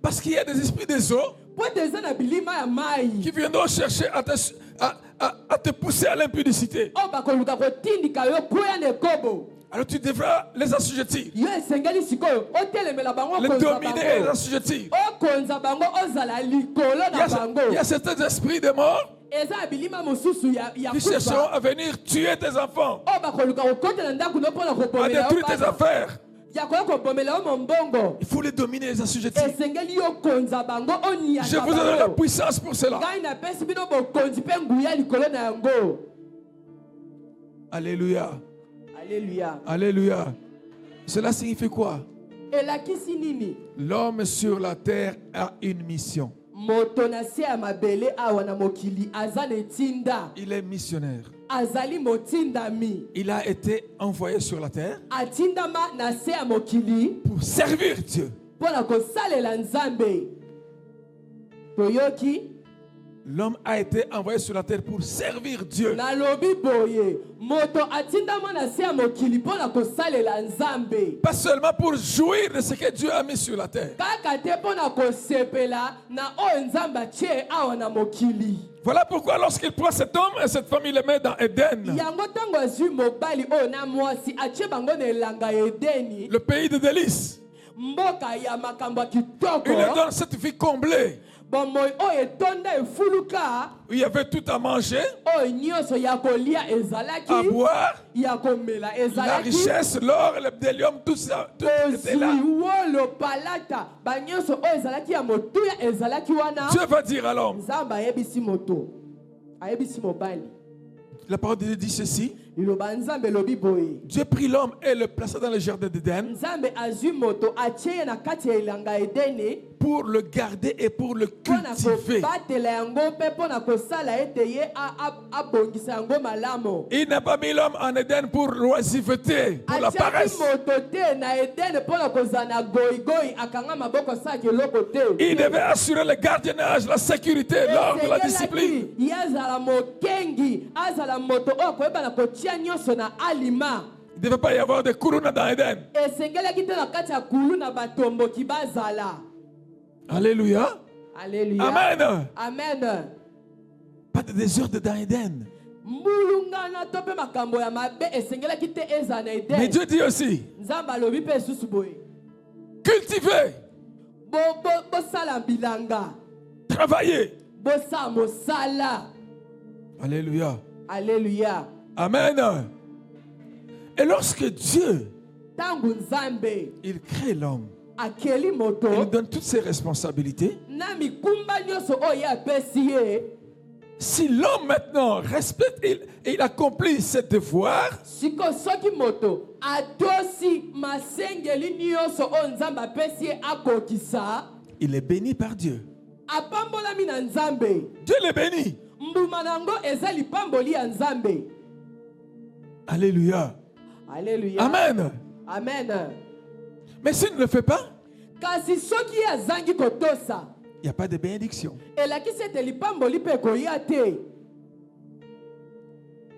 Parce qu'il y a des esprits des eaux qui viendront chercher à te pousser à l'impudicité. Alors tu devras les assujettir, les dominer et les assujettir. Il y a certains esprits de mort qui chercheront à venir tuer tes enfants, à détruire tes affaires. Il faut les dominer et les assujettir. Je vous donne la puissance pour cela. Alléluia. Alléluia. Alléluia. Cela signifie quoi? L'homme sur la terre a une mission. Il est missionnaire. Il a été envoyé sur la terre pour servir Dieu. L'homme a été envoyé sur la terre pour servir Dieu. Pas seulement pour jouir de ce que Dieu a mis sur la terre. Voilà pourquoi lorsqu'il prend cet homme et cette femme, il les met dans Éden, le pays de délices. Il leur donne cette vie comblée, où il y avait tout à manger, à boire, la richesse, l'or, le bdellium, tout ça, tout était là. Dieu va dire à l'homme, la parole de Dieu dit ceci: Dieu prit l'homme et le plaça dans le jardin d'Éden pour le garder et pour le cultiver. Il n'a pas mis l'homme en Éden pour l'oisiveté, pour la paresse. Il devait assurer le gardiennage, la sécurité, l'ordre, la discipline. Il ne devait pas y avoir de kuruna dans Éden. Alléluia. Alléluia. Amen. Amen. Pas désordre dans Éden. mbulungana to mpe makambo ya mabe esengelaki te eza na Mais eden Dieu dit aussi, nzambe alobi mpe esusu boye cultivez, bosala bilanga travaillez. bosala mosala. Alléluia. Alléluia. Amen. Et lorsque Dieu, Tangu nzambe il crée l'homme, akeli moto il lui donne toutes ses responsabilités. na mikumba nyonso oyo apesi ye. Si l'homme maintenant respecte et il accomplit ses devoirs, Siko soki moto atosi masengeli nyonso oyo nzambe apesi ye akokisa, il est béni par Dieu. apambolami na nzambe. Dieu les bénit. Mbuma nango eza lipamboli ya nzambe. Alléluia. Alléluia. Amen. Amen. Mais s'il ne le fait pas, Kasi soki ye azangi kotosa, il n'y a pas de bénédiction. elakisi ete lipamboli mpe koya te.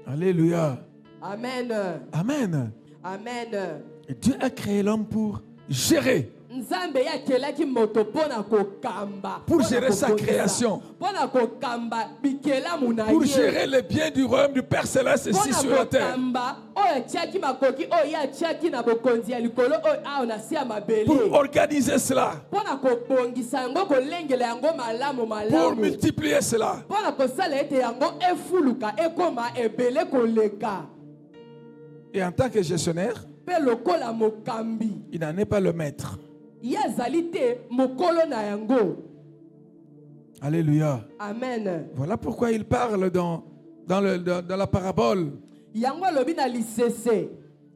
Alléluia. Amen. Amen. Amen. Et Dieu a créé l'homme pour gérer, Nzambe yakelaki moto pona kokamba. Pour pona gérer sa kokongisa, création. Pona kokamba bikelamu na pour ye. gérer les biens du royaume du Père Céleste ici Pona sur la terre. kokamba oyo atiaki makoki oyo ye atiaki na bokonzi ya likolo oyo awa na si ya mabele. Pour organiser cela, Pona kobongisa yango kolengela yango malamu pour malamu. multiplier cela. Pona kosala ete yango efuluka ekoma ebele koleka. Et en tant que gestionnaire, Pe lokola mokambi. il n'en est pas le maître. Ye azali te mokolo na yango. Alléluia. Amen. Voilà pourquoi il parle dans la parabole Yango alobi na lisese.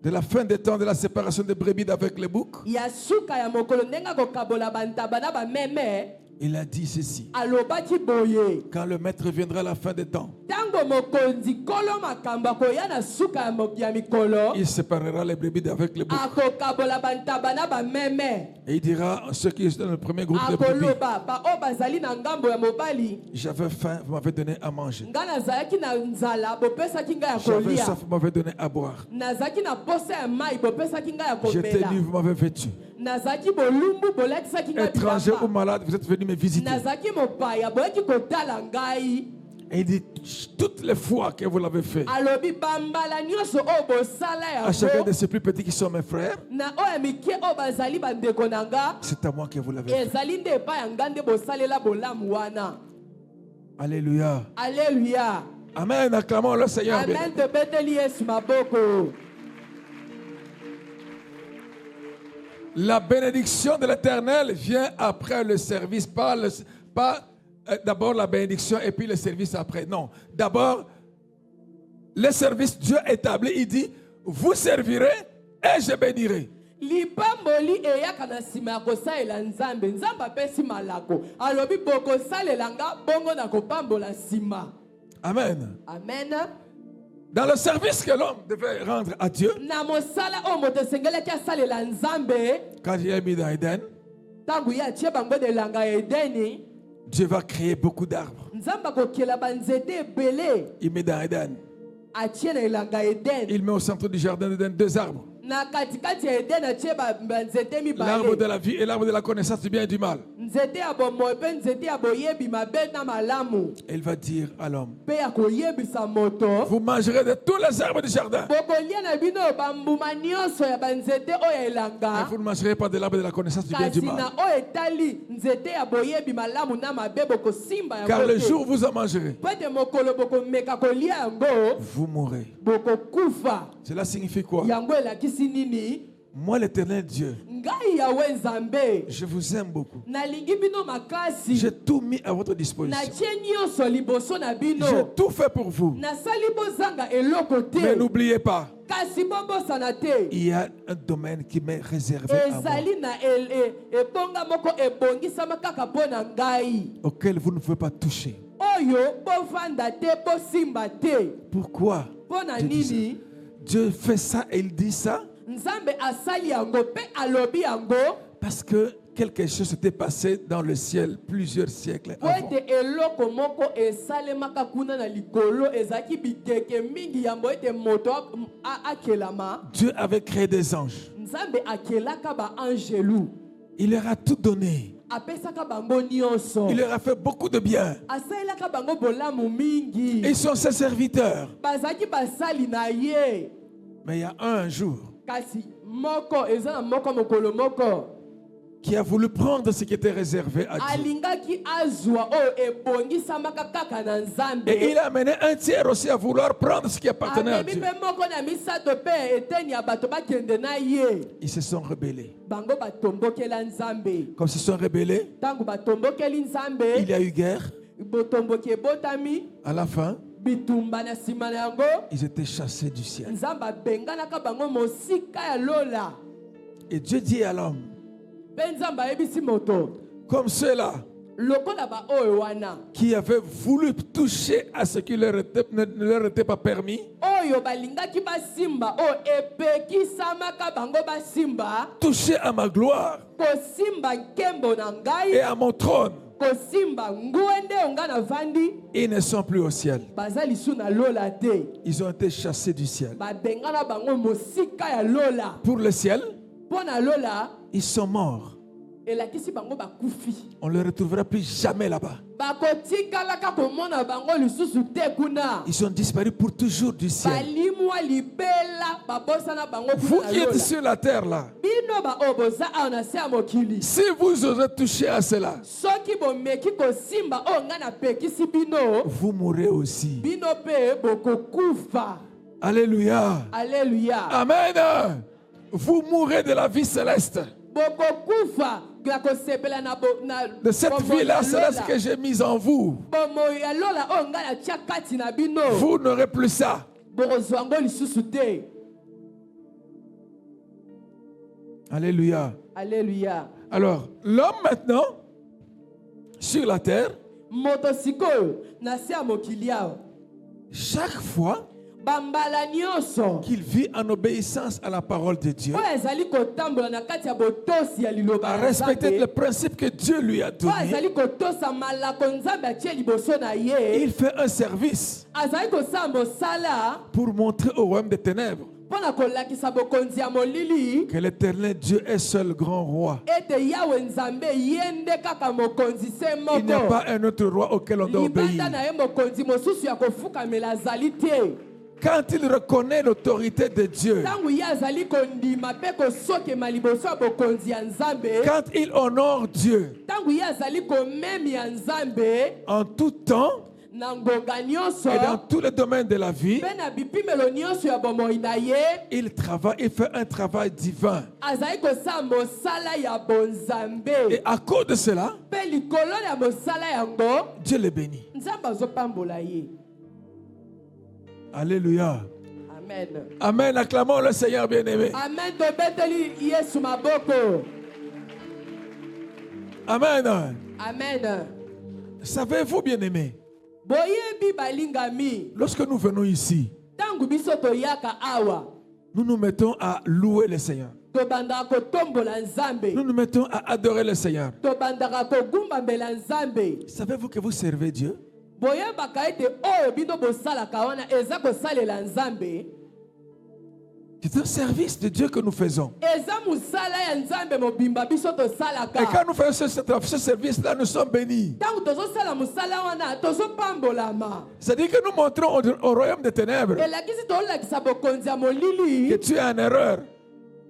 de la fin des temps de la séparation des brebis avec les boucs. Ya suka ya mokolo ndenga kokabola bantaba na bameme. Il a dit ceci. Alobaki boye. Quand le maître viendra à la fin des temps, Tango mokonzi kolo makamba koya na suka ya mikolo. il séparera les brebis avec les boucs. Akokabola bantaba na bameme. Et il dira à ceux qui sont dans le premier groupe de brebis, Akoloba ba o bazali na ngambo ya mobali. j'avais faim, vous m'avez donné à manger. Nga nazalaki na nzala bopesaki nga ya J'avais kolia. soif, vous m'avez donné à boire. Nazalaki na posa ya mai bopesaki nga ya J'étais komela. nu, vous m'avez vêtu. Nazalaki bolumbu bolatisaki nga Étranger ou bilamba. malade, vous êtes venu me visiter. Nazalaki mopaya boyaki kotala ngai. Et il dit, toutes les fois que vous l'avez fait, Alobi bambala nyonso o bosala à chacun de yango ces plus petits qui sont mes frères, na oya mike o bazali bandeko na nga c'est à moi que vous l'avez fait. ezali nde epai ya nga nde bosalela bolamu wana. Alléluia. Alléluia. Amen. Acclamons le Seigneur. Amen. Tobeteli Yesu maboko. La bénédiction de l'Éternel vient après le service, pas d'abord la bénédiction et puis le service après. Non, d'abord le service Dieu établi, il dit, vous servirez et je bénirai. Lipamboli eyaka na nsima ya kosalela nzambe. Nzambe apesi malako. Alobi bokosalela nga bongo na kopambola nsima. Amen. Amen. Dans le service que l'homme devait rendre à Dieu, Na mosala o moto esengelaki asalela nzambe. quand il est mis dans Éden, Tangu ye atie bango na elanga ya Edeni. Dieu va créer beaucoup d'arbres. Nzambe akokela banzete ebele. Il met dans Éden. Atie na elanga ya Eden. Il met au centre du jardin d'Éden 2 arbres. Na katikati ya Eden atie banzete L'arbre de mibale. la vie et l'arbre de la connaissance du bien et du mal. Nzete ya bomoi mpe nzete ya boyebi mabe na malamu. Et il va dire à l'homme, Mpe ya koyebisa moto. vous mangerez de tous les arbres du jardin. Bokolia na bino bambuma nyonso ya banzete oyo ya Mais elanga. vous ne mangerez pas de l'arbre de la connaissance du bien et du Kasi mal. na oyo etali nzete ya boyebi malamu na mabe bokosimba Car yango le te. jour où vous en mangerez, Po ete mokolo bokomeka kolia yango vous mourrez. bokokufa. Cela signifie quoi? Yango elakisi nini? Moi, l'Éternel Dieu, Ngai yawe nzambe. je vous aime beaucoup. Nalingi bino makasi. J'ai tout mis à votre disposition. Natie nyonso liboso na bino. J'ai tout fait pour vous. Nasali bozanga eloko Mais te. n'oubliez pas, Kasi bobosana te. il y a un domaine qui m'est réservé à moi, Ezali na ebonga moko ebongisama kaka mpo na ngai. auquel vous ne pouvez pas toucher. Oyo bovanda te bosimba te. Pourquoi? Mpo na Dieu dit ça? nini? Dieu fait ça et il dit ça Nzambe asali yango pe alobi yango. parce que quelque chose s'était passé dans le ciel plusieurs siècles Po avant. ete eloko moko esalemaka kuna na likolo ezalaki bikeke mingi yambo ete moto akelama. Dieu avait créé des anges. Nzambe akelaka ba angelu. Il leur a tout donné. apesaka bango nyonso. Il leur a fait beaucoup de bien. Asalelaka bango bolamu mingi. Ils sont ses serviteurs. Bazaki basali na ye. Mais il y a un jour Kasi moko eza na moko mokolo moko. qui a voulu prendre ce qui était réservé à Dieu. Alingaki azwa o ebongisamaka kaka na Nzambe. Et il a amené un tiers aussi à vouloir prendre ce qui appartenait à Dieu. Amemi pe moko na misato pe eteni ya bato bakende na ye. Ils se sont rebellés. Bango batombokela Nzambe. Comme ils se sont rebellés, Tango batombokeli Nzambe. il y a eu guerre. Botomboki ebotami. À la fin, Bitumba na sima na yango. ils étaient chassés du ciel. Nzambe abenganaka bango mosika ya lola. Et Dieu dit à l'homme, Pe Nzambe ayebisi moto. comme ceux-là Lokola ba oyo wana. qui avaient voulu toucher à ce qui ne leur était pas permis, Oyo balingaki basimba o epekisamaka bango basimba. toucher à ma gloire Kosimba nkembo na et ngai. à mon trône, Kosimba nguende onga na vandi. ils ne sont plus au ciel. Baza lisu na lola te. Ils ont été chassés du ciel. Babengana bango mosika ya lola. Pour le ciel, Pona lola. ils sont morts. Elakisi bango bakufi. On ne les retrouvera plus jamais là-bas. Bakotikalaka komona bango lisusu te kuna. Ils ont disparu pour toujours du ciel. Balimwa libela babosana bango Vous kuna qui êtes lola. sur la terre là, Bino ba oboza ana se amokili. si vous osez toucher à cela, Soki bomeki kosimba o nga na pekisi bino. vous mourrez aussi. Bino pe bokokufa. Alléluia. Alléluia. Amen. Vous mourrez de la vie céleste. Bokokufa ya kosepela na De cette bomoi vie-là ya céleste lola. que j'ai mise en vous. Bomoi ya lola o nga na tia kati na bino. Vous n'aurez plus ça. Bokozwa ngo lisusu te. Alléluia. Alléluia. Alors, l'homme maintenant, sur la terre, Moto sikoyo na se ya mokili awa. chaque fois Bambala nyonso. qu'il vit en obéissance à la parole de Dieu, Oyo ezali kotambola na kati ya botosi ya liloba à ya respecter le Nzambe. principe que Dieu lui a Oyo donné, ezali kotosa malako Nzambe atie liboso na ye. il fait un service Azali kosala mosala pour montrer au royaume des ténèbres mpona kolakisa bokonzi ya molili. que l'éternel Dieu est seul grand roi. Ete Yawe Nzambe ye nde kaka mokonzi se Il n'y a moko. pas un autre roi auquel on doit obéir. Libanda na ye mokonzi mosusu ya kofukamela azali te. Quand il reconnaît l'autorité de Dieu, Tangu ye azali kondima mpe kosokema liboso ya bokonzi ya Nzambe. quand il honore Dieu Tangu ye azali komemi ya Nzambe en tout temps na ngonga nyonso. et dans tous les domaines de la vie, Mpe na bipimelo nyonso ya bomoi na ye. il travaille, il fait un travail divin. Azali kosala mosala ya Et bonzambe. à cause de cela, Mpe likolo ya mosala yango Dieu le bénit. Nzambe azopambola ye. Alléluia. Amen. Amen. Acclamons le Seigneur bien-aimé. Amen. Tobeteli Yesu maboko. Amen. Amen. Savez-vous, bien-aimé, Boyebi balingami. lorsque nous venons ici, Tangu biso toyaka awa. nous nous mettons à louer le Seigneur. Tobandaka kotombola Nzambe. Nous nous mettons à adorer le Seigneur. Tobandaka kogumbambela Nzambe. Savez-vous que vous servez Dieu? Boyebaka ete oyo bino bosalaka wana eza kosalela Nzambe. C'est un service de Dieu que nous faisons. Eza musala ya Nzambe mobimba biso Et tosalaka. quand nous faisons ce service-là, nous sommes bénis. Tangu tozosala musala wana tozopambolama. C'est-à-dire que nous montrons au royaume des ténèbres Elakisi tolakisa bokonzi ya molili. que tu es en erreur.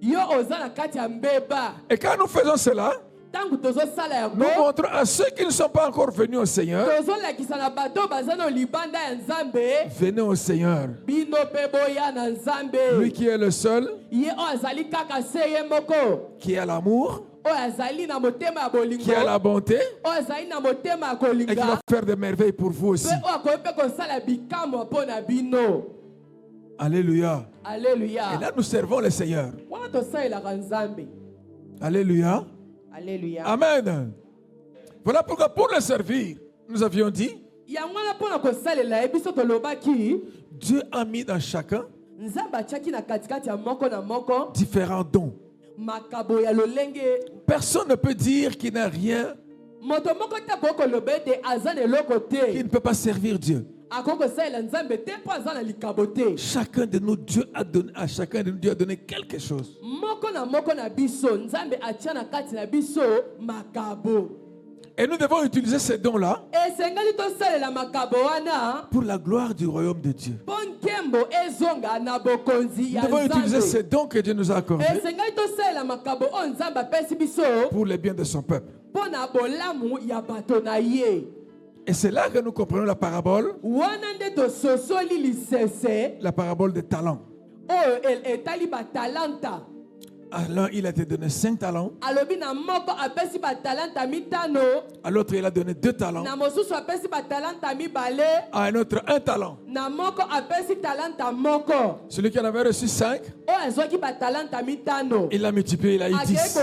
Yo oza na kati ya mbeba. Et quand nous faisons cela, Tangu tozosala nous yango. montrons à ceux qui ne sont pas encore venus au Seigneur, Tozolakisa na bato baza na libanda ya Nzambe. venez au Seigneur. Bino pe boya na Nzambe. Lui qui est le seul, Ye o azali kaka se ye moko. qui a l'amour, O azali na motema ya bolingo. qui a la bonté, O azali na motema ya et qui va kolinga. faire des merveilles pour vous aussi. Pe o akoki pe kosala bikamwa mpo na bino. Alléluia. Et Alléluia. là, nous servons le Seigneur. Wana tosalelaka Nzambe. Alléluia. Alléluia. Amen. Voilà pourquoi pour le servir, nous avions dit, Yango wana mpona kosalela ye biso tolobaki. Dieu a mis dans chacun Nzambe atiaki na katikati ya moko na moko. différents dons. Makabo ya lolenge. Personne ne peut dire qu'il n'a rien, Moto moko te akoki koloba ete aza na eloko qu'il te. ne peut pas servir Dieu. akokosalela nzambe te mpo aza na likabo te. Chacun de nous, Dieu a donné, à chacun de nous, Dieu a donné quelque chose. Moko na biso nzambe atia na kati na biso makabo. Et nous devons utiliser ces dons-là Esengeli tosalela makabo wana pour la gloire du royaume de Dieu. mpo nkembo ezonga na bokonzi Nous ya devons utiliser nzambe. ces dons que Dieu nous a accordés Esengeli tosalela makabo oyo nzambe apesi biso pour le bien de son peuple. mpo na bolamu ya bato na ye. Et c'est là que nous comprenons la parabole Wana nde tososoli lisese des talents. oyo etali batalanta. À l'un, il a été donné 5 talents. Alobi na moko apesi batalanta mitano, À l'autre, il a donné 2 talents. na mosusu apesi batalanta mibale, À un autre, 1 talent. na moko apesi talanta moko. Celui qui en avait reçu 5, Oyo azwaki batalanta mitano. il l'a multiplié, il a eu Akei 10.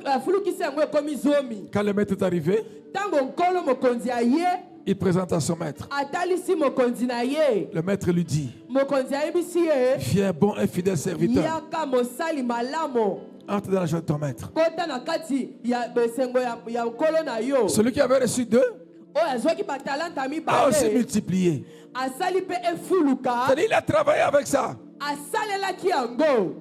kofulukisa yango ekomi zomi. Quand le maître est arrivé, Ntango nkolo mokonzi aye, il présente à son maître. atalisi mokonzi na ye. Le maître lui dit, Mokonzi ayebisi ye, viens, bon et fidèle serviteur, yaka mosali malamu. entre dans la joie de ton maître. Kota na kati ya besengo ya nkolo na yo. Celui qui avait reçu 2 Oyo azwaki batalanta a aussi mibale, multiplié. asali mpe efuluka, C'est-à-dire, il a travaillé avec ça. asalelaki yango.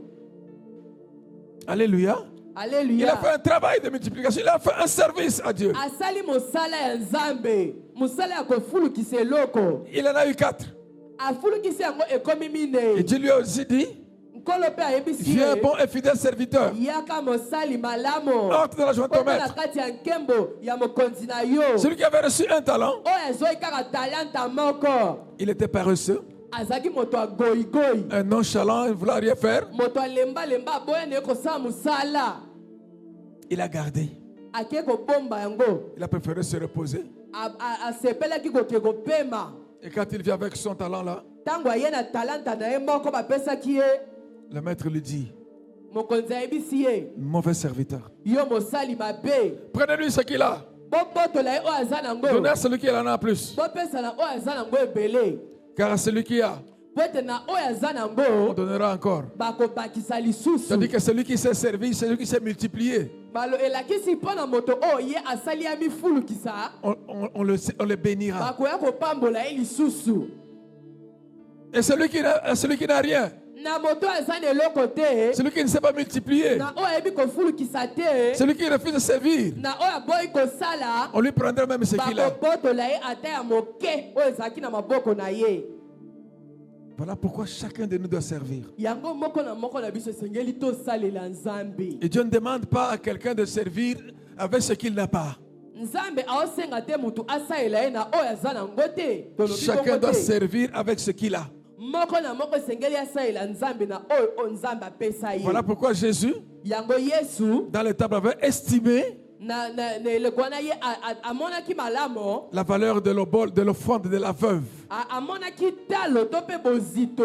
Alléluia. Il a Alléluia. fait un travail de multiplication. Il a fait un service à Dieu. Asali mosala ya nzambe, mosala ya kofulukisa eloko. Il en a eu 4. Afulukisa yango ekomi Et minei. Dieu lui a aussi dit, Nkolo mpe ayebisi viens, ye, bon et fidèle serviteur, yaka mosali malamu. entre dans la joie de ton Kota na maître. kati ya nkembo ya mokonzi na yo. Celui qui avait reçu 1 talent, Oyo azwaki kaka talanta moko, il était paresseux, azalaki moto agoyigoyi, un nonchalant, il ne voulait rien faire. moto alembalemba aboyani ye kosala mosala. Il a gardé. Ake kobomba yango, Il a préféré se reposer. asepelaki koke kopema. Et quand il vient avec son talent là, Ntango aye na talanta na ye moko bapesaki ye, le maître lui dit, mokonzi ayebisi ye, mauvais serviteur, yo mosali mabe, prenez-lui ce qu'il a. bobotola ye oyo aza nango, Donnez à celui qui en a plus. bopesa na oyo aza nango ebele, Car à celui qui a, po ete na oyo aza on nango donnera encore. bakobakisa lisusu. C'est-à-dire que celui qui s'est servi, celui qui s'est multiplié, Balo elakisi mpo na moto oyo ye asali ya mifulukisa, on le bénira. bakoya kopambola ye lisusu. Et celui qui n'a rien, Na moto oyo aza na eloko te, celui qui ne sait pas multiplier, na oyo ayebi kofulukisa te, celui qui refuse de servir, na oyo aboyi kosala, on lui prendra même ce qu'il a. bakobotola ye ata ya moke oyo ezalaki na maboko na ye. Voilà pourquoi chacun de nous doit servir. Yango moko na moko na biso esengeli tosalela nzambe. Et Dieu ne demande pas à quelqu'un de servir avec ce qu'il n'a pas. Nzambe aosenga te mutu asalela ye na oyo aza nango te. Tolobi Chacun bongo doit te. servir avec ce qu'il a. Moko na moko esengeli asalela nzambe na oyo nzambe apesa ye. Voilà pourquoi Jésus, Yango Yesu dans le temple, avait estimé na eleko wana ye amonaki malamu, la valeur de l'offrande de la veuve. amonaki talo to mpe bozito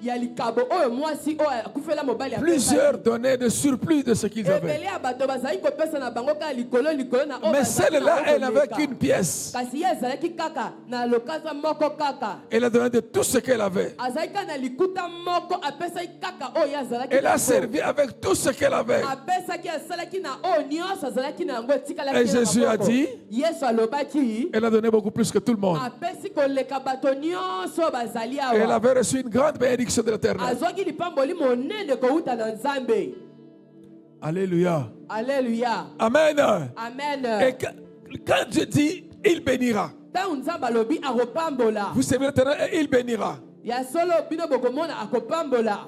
ya likabo oyo mwasi oyo akufela mobali Plusieurs donnaient de surplus de ce qu'ils avaient. ebele ya bato bazali kopesa na bango kaka likolo na oyo Mais bazali celle-là, na elle n'avait koleka. qu'une pièce. Kasi ye azalaki kaka na lokasa moko kaka, Elle a donné de tout ce qu'elle avait. azalaki kaka na likuta moko, apesaki kaka oyo ye azalaki Elle a nango. servi avec tout ce qu'elle avait. Apesaki asalaki na oyo nyonso azalaki na yango etikalaki Et na Jésus a maboko. dit, Yesu alobaki elle a donné beaucoup plus que tout le monde. apesi koleka bato nyonso oyo bazali Elle awa. avait reçu une grande bénédiction de l'Éternel. Azwaki lipamboli monene kouta na nzambe. Alléluia. Alléluia. Amen. Amen. Et quand Dieu dit, il bénira. Ntango nzambe alobi akopambola, Vous servez l'Éternel et il bénira. ya solo bino bokomona akopambola.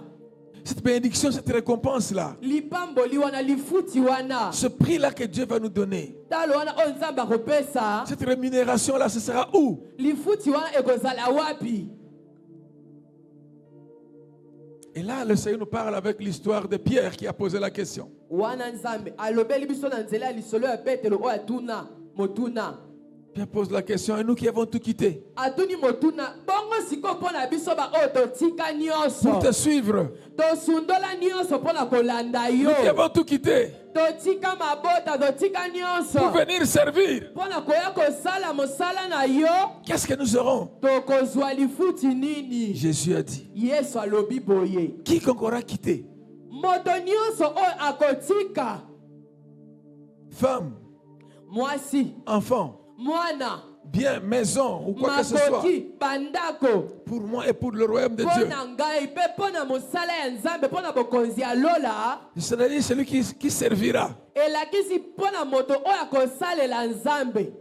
Cette bénédiction, cette récompense-là, Lipamboli wana lifuti wana. ce prix-là que Dieu va nous donner, Talo wana oyo nzambe akopesa, cette rémunération-là, ce sera où? lifuti wana ekozala wapi? Et là, le Seigneur nous parle avec l'histoire de Pierre qui a posé la question. Wana nzambe alobeli biso na nzela ya lisolo ya Petelo oyo atuna motuna. Pierre pose la question, et nous qui avons tout quitté Atuni motuna, bongo siko mpona biso ba oyo totika nyonso. pour te suivre, Tosundola nyonso mpona kolanda yo. nous qui avons tout quitté Totika mabota, totika nyonso. pour venir servir, Mpona koya kosala mosala na yo, qu'est-ce que nous aurons? tokozwa lifuti nini? Jésus a dit, Yesu alobi boye. quiconque aura quitté, Moto nyonso oyo akotika, femme, mwasi, enfant, mwana, bien, maison ou quoi que ce soit, makoki bandako pour moi et pour le royaume de mpo Dieu. na ngai mpe mpo na mosala ya nzambe mpo na bokonzi ya lola C'est-à-dire celui qui servira elakisi mpo na moto oyo akosalela nzambe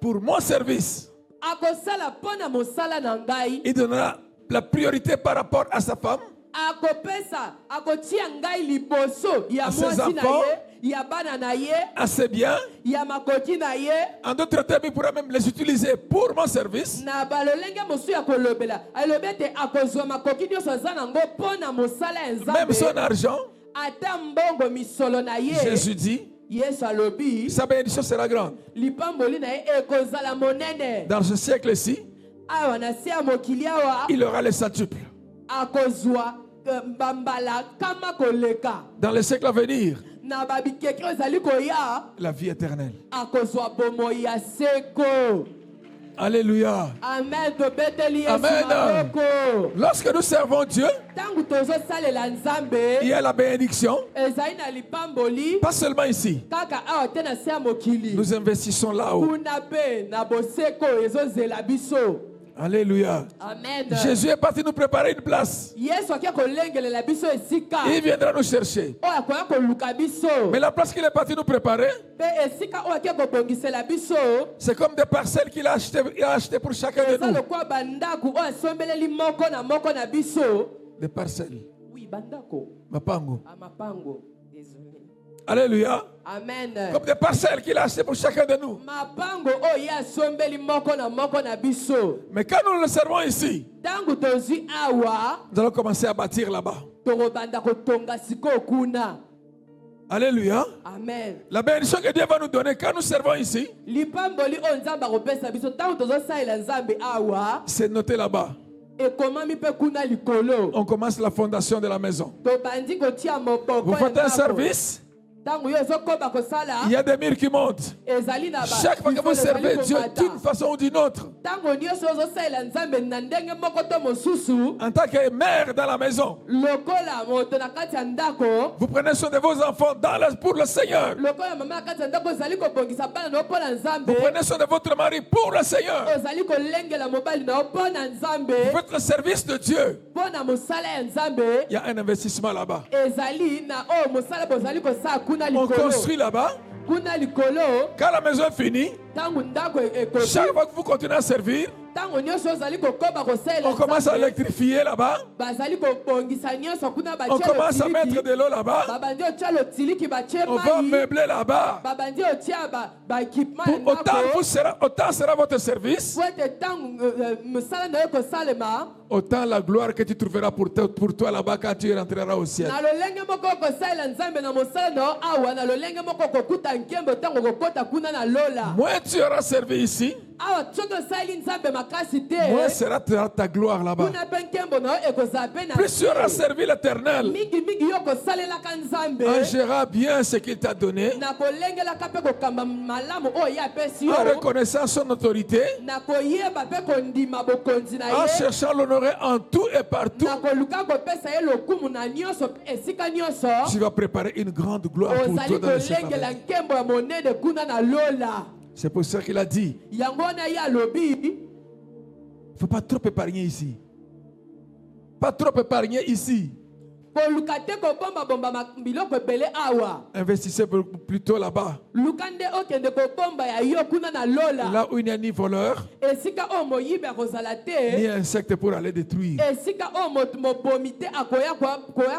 pour mon service. akosala mpo na mosala na ngai Il donnera la priorité par rapport à sa femme, akopesa akotia ngai liboso ya À ses mwasi na enfants. ye ya bana na ye à ses biens. ya makoki na ye En d'autres termes, il pourra même les utiliser pour mon service. na balolenge mosusu ya kolobela alobi ete akozwa makoki nyonso aza nango mpo na mosala ya Même son nzambe argent, ata mbongo misolo na ye Jésus dit, yesu alobi sa bénédiction sera grande. lipamboli na ye ekozala monene Dans ce siècle-ci, awa na se ya mokili awa il aura les centuples. akozwa mbambala kama koleka Dans les siècles à venir, na babikeki oyo ezali koya la vie éternelle. akozwa bomoi ya seko Alléluia. amen tobeteli yesu Amen. maboko Lorsque nous servons Dieu, ntango tozosalela il nzambe y a la bénédiction, ezali na lipamboli pas seulement ici. kaka awa te na se ya mokili Nous investissons là-haut. kuna mpe na boseko oyo ezozela biso Alléluia. amen Jésus est parti nous préparer une place. yesu akia kolengelela biso esika Il viendra nous chercher. oyo akoya koluka biso Mais la place qu'il est parti nous préparer, mpe esika oyo akia kobongisela biso c'est comme des parcelles qu'il a achetées pour chacun de eza nous. lokola bandako oyo asombeleli moko na biso Des parcelles. oui bandako Mapango. amapango désolé Alléluia. amen Comme des parcelles qu'il a achetées pour chacun de nous. mapango oyo ye asombeli moko na biso Mais quand nous le servons ici, ntango tozwi awa nous allons commencer à bâtir là-bas. tokobanda kotonga sikoyo kuna Alléluia. amen La bénédiction que Dieu va nous donner quand nous servons ici, lipamboli oyo nzambe akopesa biso ntango tozosalela nzambe awa c'est noté là-bas. ekomami mpe kuna likolo On commence la fondation de la maison. tobandi kotia moboko Vous ya faites un ndako. service, ntango yo ezokoba kosala il y a des murs qui montent. ezali na Chaque fois que vous servez Dieu d'une façon ou d'une autre, ntango nyonso ozosalela nzambe na ndenge moko to mosusu en tant que mère dans la maison, lokola moto na kati ya ndako vous prenez soin de vos enfants pour le Seigneur. lokola mama na kati ya ndako ozali kobongisa bana na yo mpo na nzambe Vous prenez soin de votre mari pour le Seigneur. ozali kolengela mobali na yo mpo na nzambe Vous faites le service de Dieu. mpo na mosala ya nzambe Il y a un investissement là-bas. ezali na oyo mosala bozali kosala kuna On likolo construit là-bas. kuna likolo Quand la maison est finie, ntango ndako ekoki chaque fois que vous continuez à servir, ntango nyonso ozali kokoba kosalela on commence à nzambe électrifier là-bas. bazali kobongisa nyonso kuna On commence à mettre batie de l'eau là-bas. babandi otia lotiliki batie On va mai meubler là-bas. babandi otia baéquipement ya Autant sera votre service, po ete ntango mosala na yo kosalema autant la gloire que tu trouveras pour toi là-bas quand tu rentreras au ciel. na lolenge moko okosalela nzambe na mosala na yo awa na lolenge moko okokuta nkembo ntango okokota kuna na lola Moins tu auras servi ici, awa soki osali nzambe makasi te moins sera ta gloire là-bas. kuna mpe nkembo na yo ekozala mpe na Plus tu auras servi l'Éternel mingimingi yo kosalelaka nzambe en gérant bien ce qu'il t'a donné, na kolengelaka mpe kokamba malamu oyo ye apesi yo en reconnaissant son autorité, na koyeba mpe kondima bokonzi na en ye cherchant l'honorer en tout et partout. na koluka kopesa ye lokumu na nyonso esika nyonso Tu vas préparer une grande gloire pour toi ozali dans le kolengela Seigneur. nkembo ya monene kuna na lola C'est pour ça qu'il a dit, yango wana ye alobi il ne faut pas trop épargner ici. Pas trop épargner ici. koluka te kobombabomba biloko ebele awa Investissez plutôt là-bas. luka nde okende kobomba ya yo kuna na lola Là où il n'y a ni voleur, esika oyo moyibi akozala ni te insecte pour aller détruire. esika oyo moto mobomi te akoya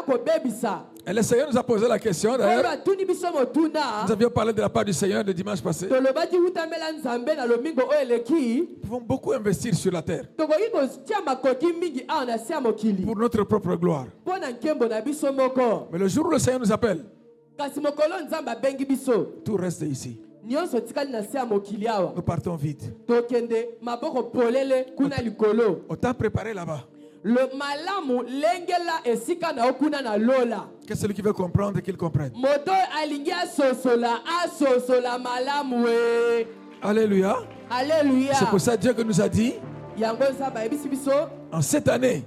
kobebisa Et le Seigneur nous a posé la question oyo d'ailleurs. atuni biso motuna Nous avions parlé de la part du Seigneur le dimanche passé. tolobaki wutamela nzambe na lomingo oyo eleki Nous pouvons beaucoup investir sur la terre tokoki kotia makoki mingi awa na se ya mokili pour notre propre gloire. mpo na nkembo na biso moko Mais le jour où le Seigneur nous appelle, kasi mokolo nzambe abengi biso tout reste ici. nyonso etikali na se ya mokili awa Nous partons vite. tokende maboko polele kuna likolo Autant préparer là-bas. malamu lengela esika na yo kuna na lola Que celui qui veut comprendre, qu'il comprenne. moto oyo alingi asosola malamu e Alléluia. alleluya C'est pour ça Dieu que nous a dit, yango nzambe ayebisi biso en cette année,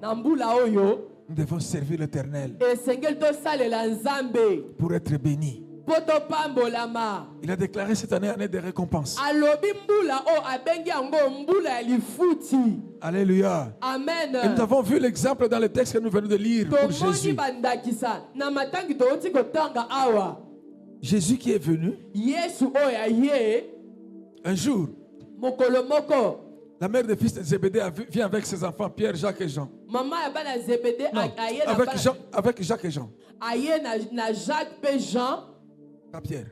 na mbula oyo nous devons servir l'Éternel esengeli tosalela nzambe pour être bénis. po topambolama. Il a déclaré cette année année de récompense. Alobi mbula o abengi yango mbula ya lifuti. Alléluia. Amen. Et nous avons vu l'exemple dans le texte que nous venons de lire pour Tomoni Jésus. bandakisa na matangi tooti kotanga awa. Jésus qui est venu Yesu oya ye un jour. mokolo moko. La mère des fils de Zébédée vient avec ses enfants Pierre, Jacques et Jean. Mama ya bana Zebede Non, aye na avec, bana- Jean, avec Jacques et Jean. aye na Jacques pe Jean Pas Pierre.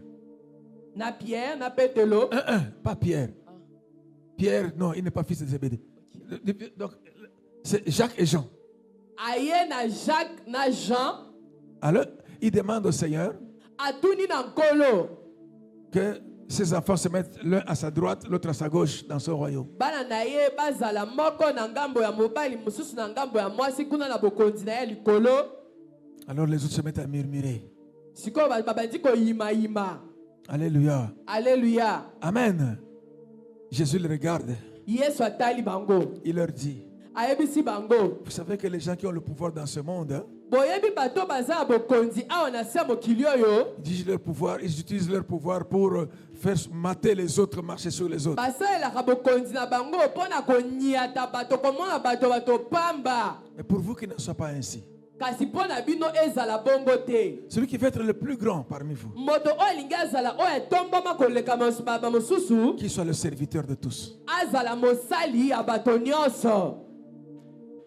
na Pierre na Petelo. Pas Pierre. Pierre, non, il n'est pas fils de Zébédée. Donc, c'est Jacques et Jean. Aye na Jacques na Jean Alors, il demande au Seigneur atuni na nkolo. que ses enfants se mettent l'un à sa droite, l'autre à sa gauche dans son royaume. Bana na ye bazala moko na ngambo ya mobali mosusu na ngambo ya mwasi kuna na bokonzi na ye likolo. Alors les autres se mettent à murmurer. Sikoyo babandi koyimayima. Alléluia. Alléluia. Amen. Jésus les regarde. Yesu atali bango. Il leur dit, Ayebisi bango. vous savez que les gens qui ont le pouvoir dans ce monde, hein, Boyebi bato baza ya bokonzi awa na se mokili oyo. ils utilisent leur pouvoir pour faire mater les autres, marcher sur les autres. Basalelaka bokonzi na bango mpona konyiata bato komona bato pamba. Mais pour vous qu'il ne soit pas ainsi. Kasi mpona bino ezala bongo te. Celui qui veut être le plus grand parmi vous, Moto oyo alingi azala oyo etombama koleka baba mosusu. qu'il soit le serviteur de tous. Azala mosali ya bato nyonso.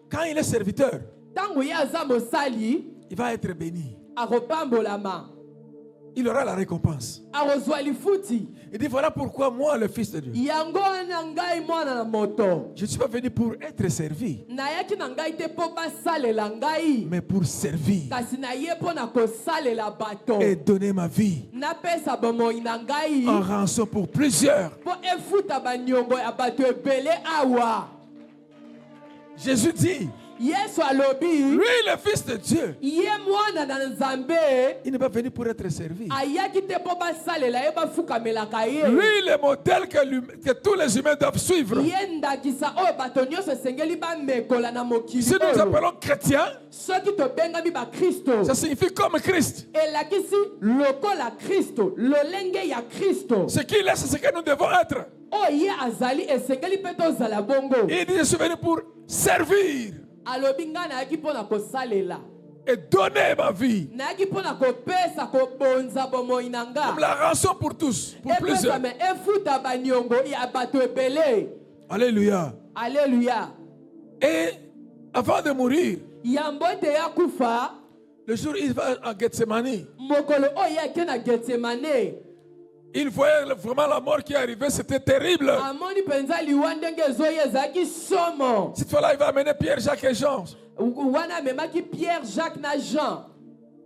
Quand il est serviteur, Tango ye aza mosali il va être béni. akopambolama. Il aura la récompense. Akozwa lifuti. Il dit, voilà pourquoi moi, le Fils de Dieu, Yango wana ngai mwana na moto. je ne suis pas venu pour être servi, Nayaki na ngai te po basalela ngai. mais pour servir Kasi na ye po na kosalela bato. et donner ma vie Napesa bomoi na ngai. en rançon pour plusieurs. Po efuta banyongo ya bato ebele awa. Jésus dit, Yesu alobi. lui, le Fils de Dieu, Ye mwana na nzambe. il n'est pas venu pour être servi. Ayaki te po basalela ye bafukamelaka ye. Lui, le modèle que tous les humains doivent suivre. Ye ndakisa oyo bato nyonso esengeli bamekola na mokili Si nous oyo. appelons chrétiens, Soki tobengami bakristo. ça signifie comme Christ. Elakisi lokola Kristo. Lolenge ya Kristo. Ce qu'il est, c'est ce que nous devons être. Oyo ye azali esengeli mpe tozala bongo. Il dit, je suis venu pour servir Alobi ngai nayaki mpo na kosalela. et donner ma vie Nayaki mpo na kopesa kobonza bomoi na nga. comme la rançon pour tous, pour plusieurs. Epesame efuta baniongo ya bato ebele. Alléluia. Alléluia. Et avant de mourir, Yambo te ya kufa. le jour où il va à Gethsemane, Mokolo oyo ake na Getsemane. il voyait vraiment la mort qui est arrivée, c'était terrible. Amoni penza liwa ndenge ezoyi ezalaki somo. Cette fois-là, il va amener Pierre, Jacques et Jean. Wana amemaki Pierre, Jacques na Jean.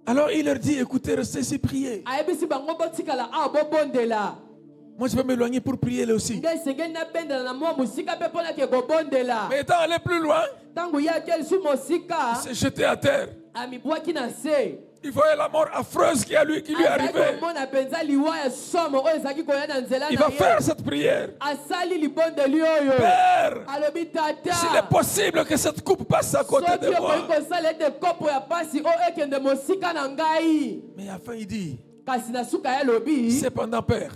Alors il leur dit, écoutez, restez ici, priez. Ayebisi bango botikala awa bobondela. Moi, je vais m'éloigner pour prier là aussi. Ngai esengeli nabendela na mwa mosika mpe mpo nake kobondela. Mais étant allé plus loin, Ntango ye akeli su mosika il s'est jeté à terre. amibwaki na se. Il voyait la mort affreuse qui lui est Azalaki arrivée. komona penza liwa ya somo oyo ezalaki koya na nzela Il na va faire ye. cette prière. Asali libondeli oyo. Père, Alobi tata. s'il est possible que cette coupe passe à côté Soki de okoki moi. kosala ete kopo ya pasi oyo ekende mosika na ngai. Mais enfin, il dit, Kasi na suka ya lobi. cependant, Père,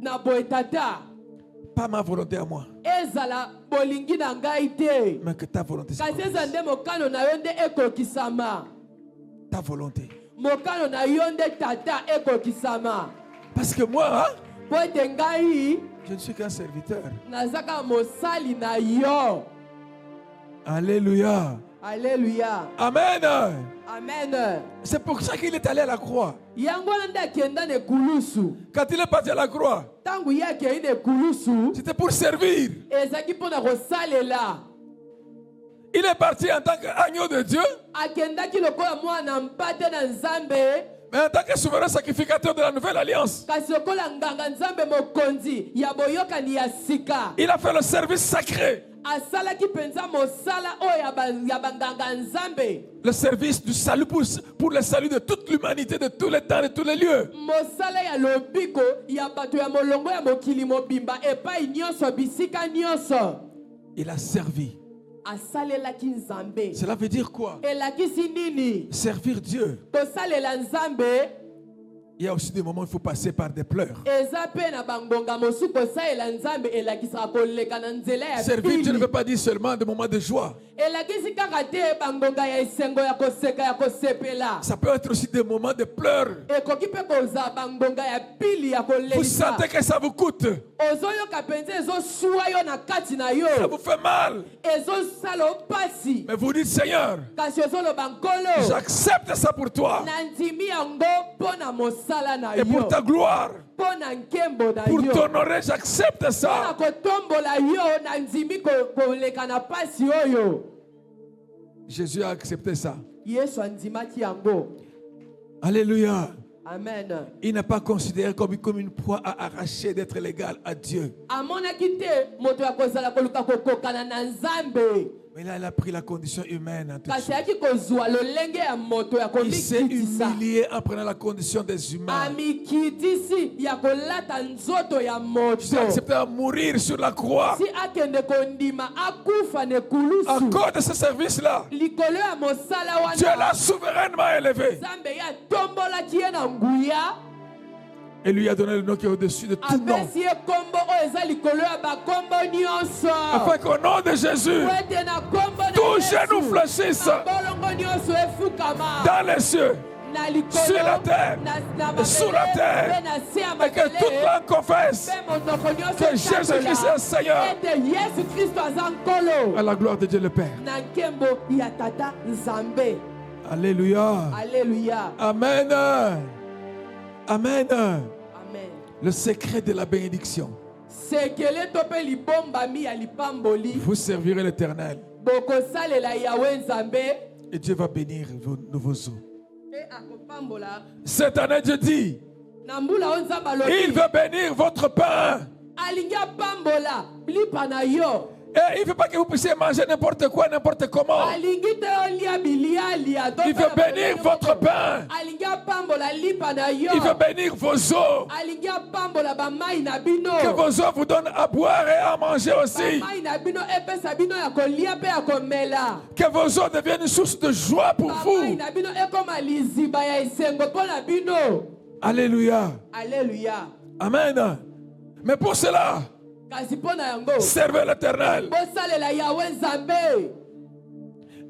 Na boye tata. pas ma volonté à moi, Ezala bolingi na ngai te. mais que ta volonté Kasi eza s'accomplisse. nde mokano na yo nde ekokisama. Ta volonté. Mokano na yo nde tata ekokisama. Parce que moi, hein, Po ete ngai je ne suis qu'un serviteur. nazaka mosali na yo. Alléluia. Alléluia. Amen. Amen. C'est pour ça qu'il est allé à la croix. Yango wana nde akenda na ekulusu. Quand il est parti à la croix, Ntango ye akei na ekulusu. c'était pour servir. Ezalaki mpo na kosalela. Il est parti en tant qu'agneau de Dieu, Akendaki lokola mwana mpate na Nzambe. mais en tant que souverain sacrificateur de la nouvelle alliance. Kasi lokola nganga Nzambe mokonzi ya boyokani ya sika. Il a fait le service sacré, Asalaki penza mosala oyo ya banganga Nzambe. le service du salut pour le salut de toute l'humanité, de tous les temps, de tous les lieux. Mosala ya lobiko ya bato ya molongo ya mokili mobimba epai nyonso bisika nyonso. Il a servi. Asalelaki Nzambe. Cela veut dire quoi? Elakisi nini? Servir Dieu. Kosalela Nzambe. Il y a aussi des moments où il faut passer par des pleurs. eza pe na bangonga mosuku kosalela nzambe elakisaka koleka na nzela ya Servir Dieu ne pili veut pas dire seulement des moments de joie. elakisi kaka te bangonga ya esengo ya koseka ya kosepela Ça peut être aussi des moments de pleurs. ekoki mpe kozala bangonga ya pili ya Vous kolelisa sentez que ça vous coûte. ozoyoka mpenza ezosuwa yo na kati na Ça yo vous fait mal. ezosala yo pasi Mais vous dites, Seigneur, kasi ozoloba nkolo j'accepte ça pour toi. nandimi yango mpo na mosala na Et pour yo ta gloire. mpo na nkembo na Pour yo t'honorer, j'accepte mpo na ça. kotombola yo na ndimi koleka na pasi oyo Jésus a accepté ça. yesu andimaki yango Alléluia. amen Il n'a pas considéré comme une proie à arracher d'être l'égal à Dieu. amonaki te moto ya kozala koluka kokokana na nzambe Mais là, il a pris la condition humaine. En toute kasi chose. ayaki kozwa lolenge ya moto ya Il s'est komikitisa humilié en prenant la condition des humains. amikitisi ya kolata nzoto ya Il moto s'est accepté à mourir sur la croix. si akende kondima akufa ne À kulusu cause de ce service-là, likolo ya mosala Dieu wana l'a souverainement élevé nzambe ye atombolaki ye na nguya et lui a donné le nom qui est au-dessus de tout nom. apesi ye kombo oyo eza likolo ya bakombo nyonso Afin qu'au nom de Jésus, po ete na kombo na tout Yesu, genou fléchisse bolongo nyonso efukama dans les cieux na likolo sur la terre, na sous la terre, mpe na se ya et que toute mabele langue confesse mpe monoko nyonso que Jésus-Christ est Seigneur, ete yesu kristo aza nkolo à la gloire de Dieu le Père. na nkembo ya tata nzambe Alléluia. alleluya Amen. Amen. amen Le secret de la bénédiction. sekele to mpe libombami ya lipamboli Vous servirez l'Éternel bokosalela yawe nzambe et Dieu va bénir vos nouveaux eaux. mpe akopambola Cette année, Dieu dit, na mbula oyo nzambe il alobi veut bénir votre pain. alingi apambola lipa na yo Et il ne veut pas que vous puissiez manger n'importe quoi, n'importe comment. alingi te olia bilialia Il veut bénir votre pain. alingi apambola lipa na yo Il veut bénir vos eaux. alingi apambola bamai na bino Que vos eaux vous donnent à boire et à manger aussi. bamai na bino epesa bino ya kolia mpe ya komela Que vos eaux deviennent une source de joie pour bamai vous. na bino ekoma liziba ya esengo mpo na bino Alléluia. alleluya Amen. Mais pour cela, kasi mpo na yango servez l'Éternel. bosalela yawe nzambe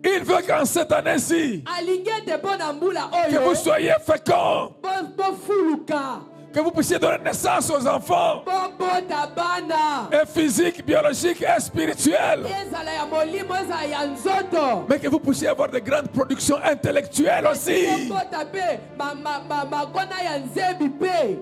Il veut qu'en cette année-ci, alingi ete mpo na mbula que vous oyo soyez féconds, bofuluka que vous puissiez donner naissance aux enfants, bobota bana et physique, biologique et spirituelle, ezala ya molimo ezala ya nzoto mais que vous puissiez avoir de grandes productions intellectuelles aussi, bobota mpe makona ya nzebi mpe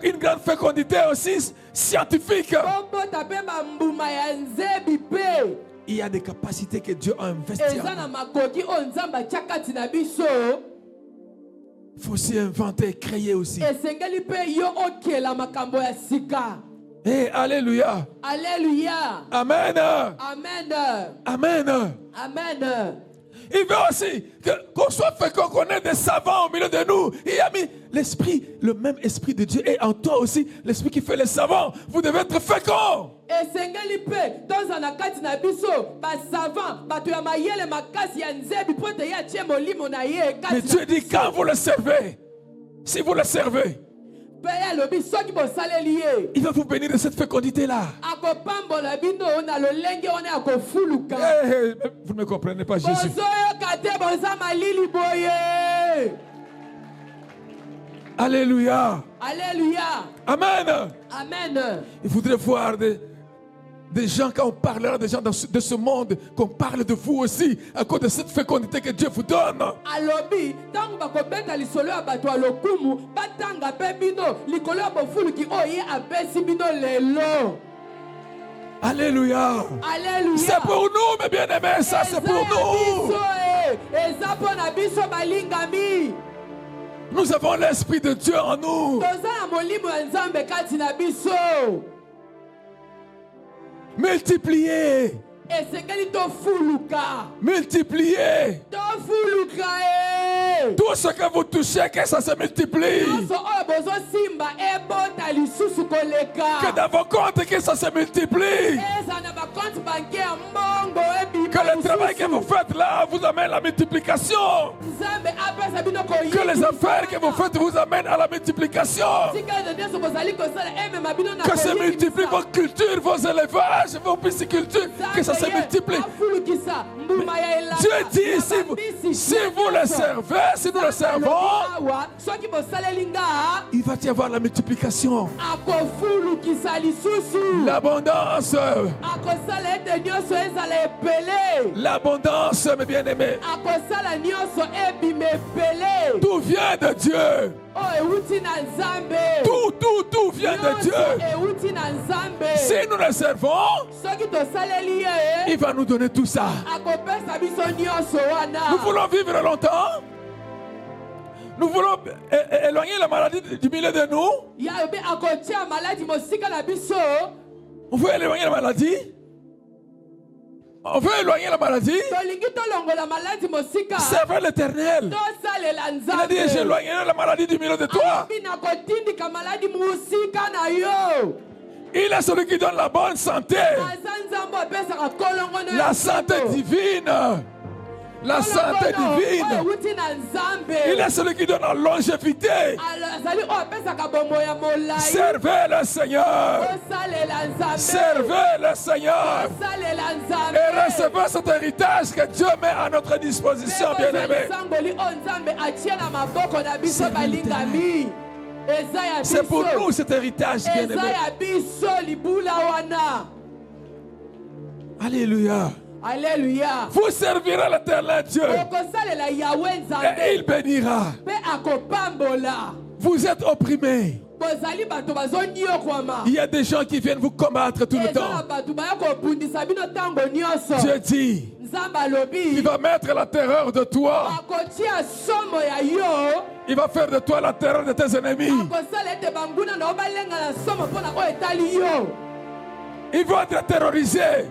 une grande fécondité aussi scientifique. bobota mpe bambuma ya nzebi mpe Il y a des capacités que Dieu a investies. eza na makoki oyo nzambe atya kati na biso Il faut aussi inventer, créer aussi. esengeli mpe yo okela makambo ya sika Hey, alléluia. alleluya Amen. amen Amen. amen Il veut aussi qu'on soit fécond, qu'on ait des savants au milieu de nous. Il a mis l'esprit, le même esprit de Dieu est en toi aussi, l'esprit qui fait les savants. Vous devez être fécond. esengeli mpe tozala na kati na biso basavant bato ya mayele makasi ya nzebi mpo ete ye atie molimo na ye Mais kati Dieu na dit biso quand vous le servez, si vous le servez, mpe ye alobi soki bosaleli ye il va vous bénir de cette fécondité-là. akopambola bino na lolenge wana ya kofuluka Hey, hey, vous ne me comprenez pas, Jésus. bozoyoka te boza malili boye Alléluia. alleluya Amen. amen Il faudrait voir des gens, quand on parlera des gens de ce monde, qu'on parle de vous aussi, à cause de cette fécondité que Dieu vous donne. alobi ntango bakobeta lisolo ya bato ya lokumu batanga mpe bino likolo ya bofuluki oyo ye apesi bino lelo Alléluia. alleluya C'est pour nous, mes bien-aimés, ça c'est pour nous. eza mpo na biso balingami Nous avons l'Esprit de Dieu en nous. toza na molimo ya nzambe kati na biso Multipliez. esengeli tofuluka Multipliez. tofuluka e Tout ce que vous touchez, que ça se multiplie. nyonso oyo bozosimba ebota lisusu Que koleka dans vos comptes, que ça se multiplie. eza na bakonte banke ya mbongo Que le travail que vous faites là vous amène la multiplication. Que les affaires que vous faites vous amènent à la multiplication. Que se multiplient vos cultures, vos élevages, vos piscicultures. Que ça se multiplie. Dieu dit, si vous le servez, si nous le servons, il va y avoir la multiplication. L'abondance. L'abondance, mes bien-aimés. Tout vient de Dieu. Tout vient de Dieu. Si nous le servons, il va nous donner tout ça. Nous voulons vivre longtemps. Nous voulons éloigner la maladie du milieu de nous. On veut éloigner la maladie. On veut éloigner la maladie. Servez l'Éternel. Il a dit, j'éloignerai la maladie du milieu de toi. Il est celui qui donne la bonne santé. La santé divine. La santé divine. Il est celui qui donne la longévité. Servez le Seigneur. Servez le Seigneur. Et recevez cet héritage que Dieu met à notre disposition, bien-aimés. C'est pour nous cet héritage, bien-aimé. Alléluia. Alléluia. Vous servirez l'Éternel Dieu. Et il bénira. Vous êtes opprimés. Il y a des gens qui viennent vous combattre tout le temps. Dieu dit, il va mettre la terreur de toi. Il va faire de toi la terreur de tes ennemis. Ils vont être terrorisés.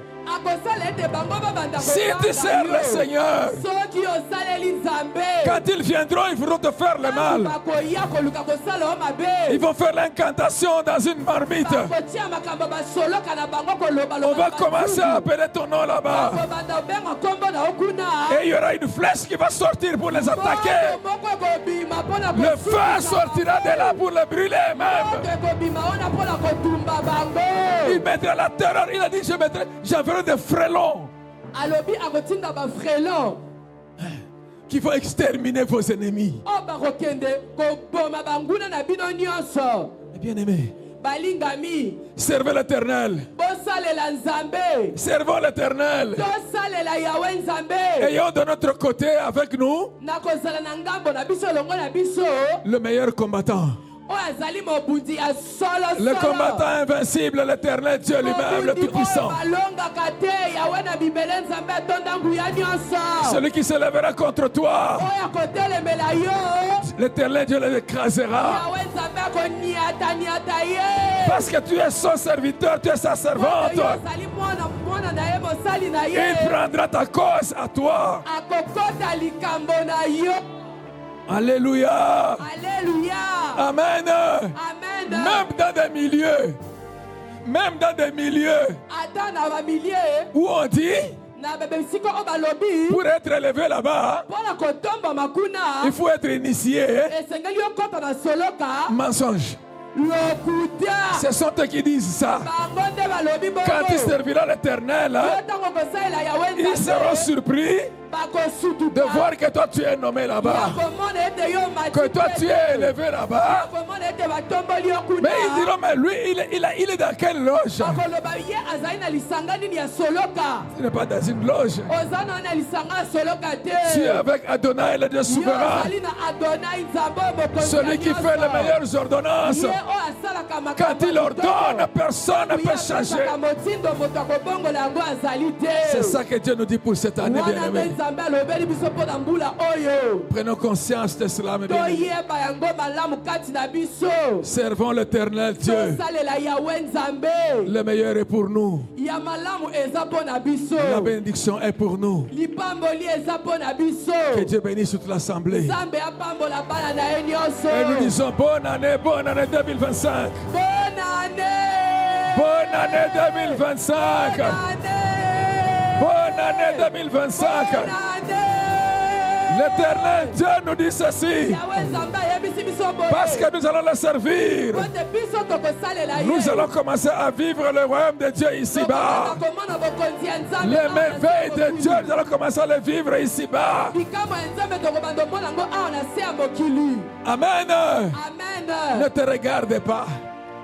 Si tu sers le Seigneur, quand ils viendront, ils vont te faire le mal. Ils vont faire l'incantation dans une marmite. On va commencer à appeler ton nom là-bas. Et il y aura une flèche qui va sortir pour les attaquer. Le feu sortira de là pour les brûler même. Il mettra la terreur. Il a dit, j'enverrai des frélons qui vont exterminer vos ennemis. Bien-aimés, servez l'Éternel. Servons l'Éternel. Ayons de notre côté avec nous le meilleur combattant. Le combattant invincible, l'Éternel Dieu lui-même, le Tout-Puissant. Celui qui se lèvera contre toi, l'Éternel Dieu l'écrasera. Parce que tu es son serviteur, tu es sa servante. Il prendra ta cause à toi. Alléluia. Alléluia. Amen. Amen. Même dans des milieux où on dit, pour être élevé là-bas, il faut être initié. Mensonge. Ce sont eux qui disent ça. Quand tu serviras l'Éternel, ils seront surpris de voir que toi tu es nommé là-bas, que toi tu es élevé là-bas. Mais ils diront, mais lui il est dans quelle loge? Tu n'es pas dans une loge. Tu es avec Adonai le Dieu souverain, celui qui fait les meilleures ordonnances. Quand il ordonne, personne ne peut changer. C'est ça que Dieu nous dit pour cette année, bien-aimés. Prenons conscience de cela, mes bien-aimés. Servons l'Éternel Dieu. Le meilleur est pour nous. La bénédiction est pour nous. Que Dieu bénisse toute l'assemblée. Et nous disons bonne année 2025. Bonne année. Bonne année 2025. Bonne année. Bonne année 2025. Bonne année. L'Éternel Dieu nous dit ceci. Yahweh Nzambe ayebisi biso boye. Parce que nous allons le servir. Kote biso tokosalela ye. Nous allons commencer à vivre le royaume de Dieu ici-bas. Tokomona bokonzi ya Nzambe. Les merveilles de Dieu, nous allons commencer à les vivre ici-bas. Bikamwa ya Nzambe tokobanda komona yango awa na se ya mokili. Amen. Amen. Ne te regarde pas.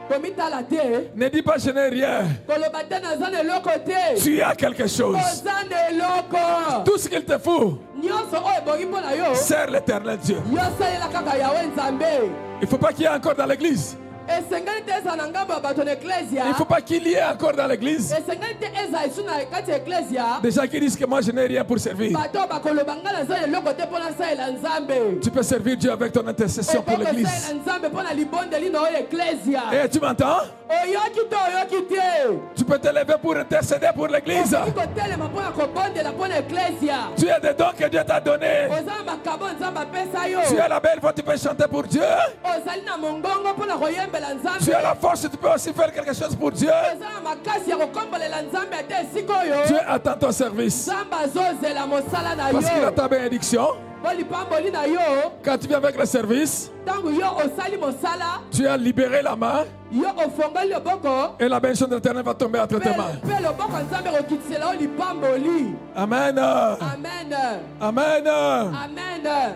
Komitala te. Ne dis pas je n'ai rien. Koloba te naza na eloko te. Tu as quelque chose. Oza na eloko. Tout ce qu'il te faut, Nyonso oyo ebongi mpo na yo. sers l'Éternel Dieu. Yo salela kaka Yahweh Nzambe. Il ne faut pas qu'il y ait encore dans l'église. Esengeli te eza na ngambo ya bato na eklesia. Il ne faut pas qu'il y ait encore dans l'église Esengeli te eza esu na kati ya eklesia. des gens qui disent que moi je n'ai rien pour servir. Bato bakoloba nga naza na eloko te mpo nasalela Nzambe. Tu peux servir Dieu avec ton intercession pour l'église. Okokosalela Nzambe mpo na libondeli na oyo eklesia. Et tu m'entends? Oyoki te oyoki te. Tu peux te lever pour intercéder pour l'église. Okoki kotelema mpo na kobondela mpo na eklesia. Tu as des dons que Dieu t'a donnés. Oza na makambo Nzambe apesa yo. Tu as la belle voix, tu peux chanter pour Dieu. Ozali na mongongo mpo na koyembela Nzambe. Tu as la force, tu peux aussi faire quelque chose pour Dieu. Oza na makasi ya kokombolela Nzambe ate esika oyo. Dieu attend ton service Nzambe azozela mosala na parce qu'il a yo. ta bénédiction. Po lipamboli na yo. Quand tu viens avec le service, Ntango yo osali mosala. tu as libéré la main Yo ofongoli loboko. et la bénédiction de l'Éternel va tomber entre tes mains. Mpe loboko ya Nzambe ekokitisela yo lipamboli. Amen. Amen. Amen. Amen.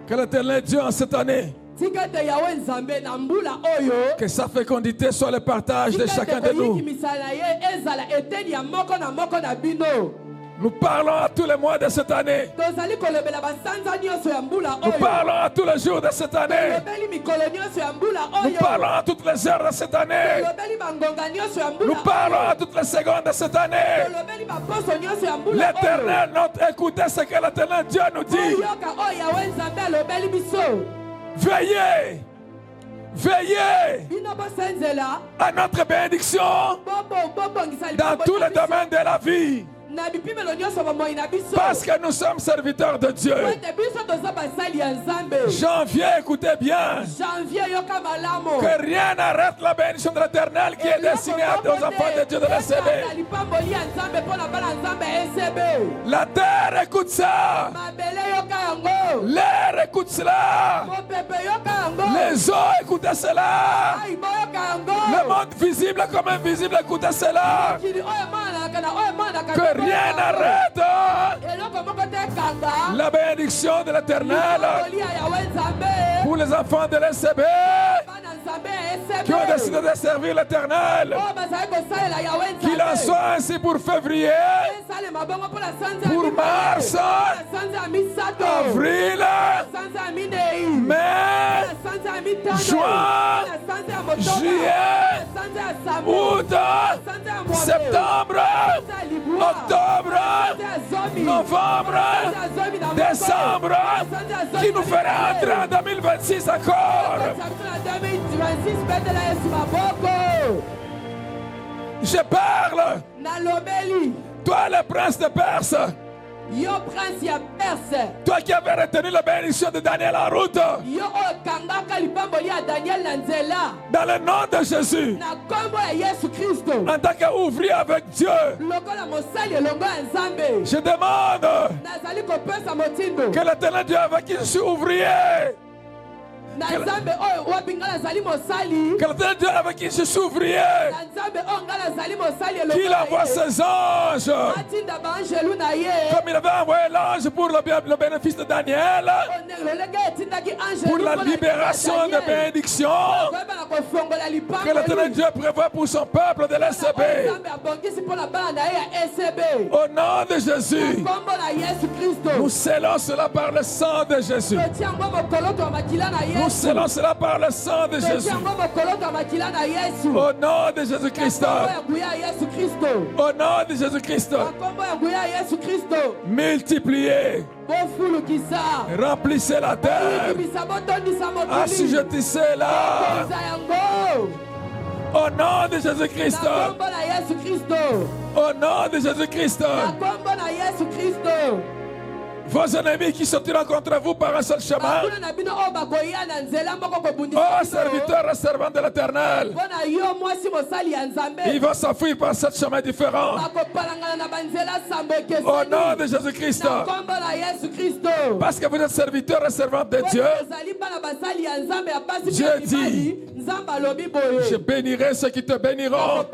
Que l'Éternel Dieu en cette année, Tika te Yahweh Nzambe na mbula oyo. que sa fécondité soit le partage de Tika chacun te de nous. koyikimisala na ye ezala eteni ya moko na bino. Nous parlons à tous les mois de cette année. Tozali kolobela basanza nyonso ya mbula Nous oyo. parlons à tous les jours de cette année. Tolobeli mikolo nyonso ya mbula Nous oyo. parlons à toutes les heures de cette année. Tolobeli bangonga nyonso ya mbula Nous parlons oyo. à toutes les secondes de cette année. Tolobeli baposo nyonso ya mbula oyo. L'Éternel, notre écoutez ce que l'Éternel Dieu nous dit. Oyoka oyo Yahweh Nzambe alobeli biso. Veillez, veillez Bino bosenzela. à notre bénédiction Bobongisa dans likambo tous les na biso. domaines de la vie. Na bipimelo nyonso bomoi na biso. Parce que nous sommes serviteurs de Dieu. Ete biso toza basali ya Nzambe. Janvier, écoutez bien. Janvier yoka malamo. Que rien n'arrête la bénédiction de l'Éternel qui est destinée aux enfants de Dieu de la CB. Lipamboli ya Nzambe mpo na bana Nzambe SB. La terre écoute ça. Mabele yoka yango. L'air écoute cela. Mopepe yoka yango. Les eaux écoutez cela. Ai boyoka yango. Le monde visible comme invisible écoutez cela. Kili oyo manaka na oyo manaka. Que rien n'arrête Eloko moko te kanga. la bénédiction de l'Éternel Lipamboli ya Yahweh Nzambe. pour les enfants de l'SCB Bana Nzambe SB. qui ont décidé de servir l'Éternel. Oh bazali kosalela Yahweh Nzambe. Qu'il en soit ainsi pour février, Esalema bongo mpo na sanza ya pour mibale. mars, Sanza ya misato. avril, Sanza ya minei. mai, Sanza ya mitano. juin, Sanza ya motoba. juillet, Sanza ya sambo. août, Sanza ya mwambe. septembre, Sanza ya libwa. octobre, Sanza ya zomi. novembre, Sanza ya zomi na moko. décembre, Sanza ya zomi qui nous na fera mibale. entrer en 2026 encore. Sanza ya 2026 betela Yesu maboko. Je parle, Nalobeli. toi le prince de Perse, Yo prince ya Perse. toi qui avais retenu la bénédiction de Daniel en route, Yo oyo kangaka lipamboli ya Daniel na nzela. dans le nom de Jésus, Na kombo ya Yesu Kristo. en tant qu'ouvrier avec Dieu, Lokola mosali elongo ya Nzambe. je demande Nazali kopesa motindo. que l'Éternel Dieu avec qui je suis ouvrier, Na Nzambe oyo wapi nga nazali mosali. que l'Éternel Dieu avec qui je suis ouvrier, Na Nzambe oyo nga nazali mosali elongo qu'il na envoie ye. ses anges, Atinda baangelu na ye. comme il avait envoyé l'ange pour le bénéfice de Daniel, Lolenge etindaki angelu pour la mpo na libération de Daniel. bénédiction, Koyeba na kofongola que lipamboli. l'Éternel Dieu prévoit pour son peuple de l'SCB. Nzambe abongisi mpo na bana na ye ya SB. Au nom de Jésus, Kombo na Yesu Kristo. nous scellons cela par le sang de Jésus. Totia yango mokoloto ya makila na Nous Yesu. scellons cela par le sang de Totia Jésus. yango mokoloto ya makila na Yesu. Au nom de Jésus-Christ. Kombo ya nguya ya Yesu Kristo. Au nom de Jésus-Christ. Kombo ya nguya ya Yesu Kristo. Multipliez, Bofulukisa. remplissez la terre, Oyikimisa botondisa mokili. assujettissez-la. Toza yango. Au nom de Jésus-Christ. Na kombo na Yesu Kristo. Au nom de Jésus-Christ. Na kombo na Yesu Kristo. Vos ennemis qui sortiront contre vous par un seul chemin. Oh, serviteurs et servantes de l'Éternel, ils vont s'enfuir par sept chemins différents. Au nom de Jésus-Christ. Parce que vous êtes serviteurs et servantes de Dieu. Dieu dit, je bénirai ceux qui te béniront.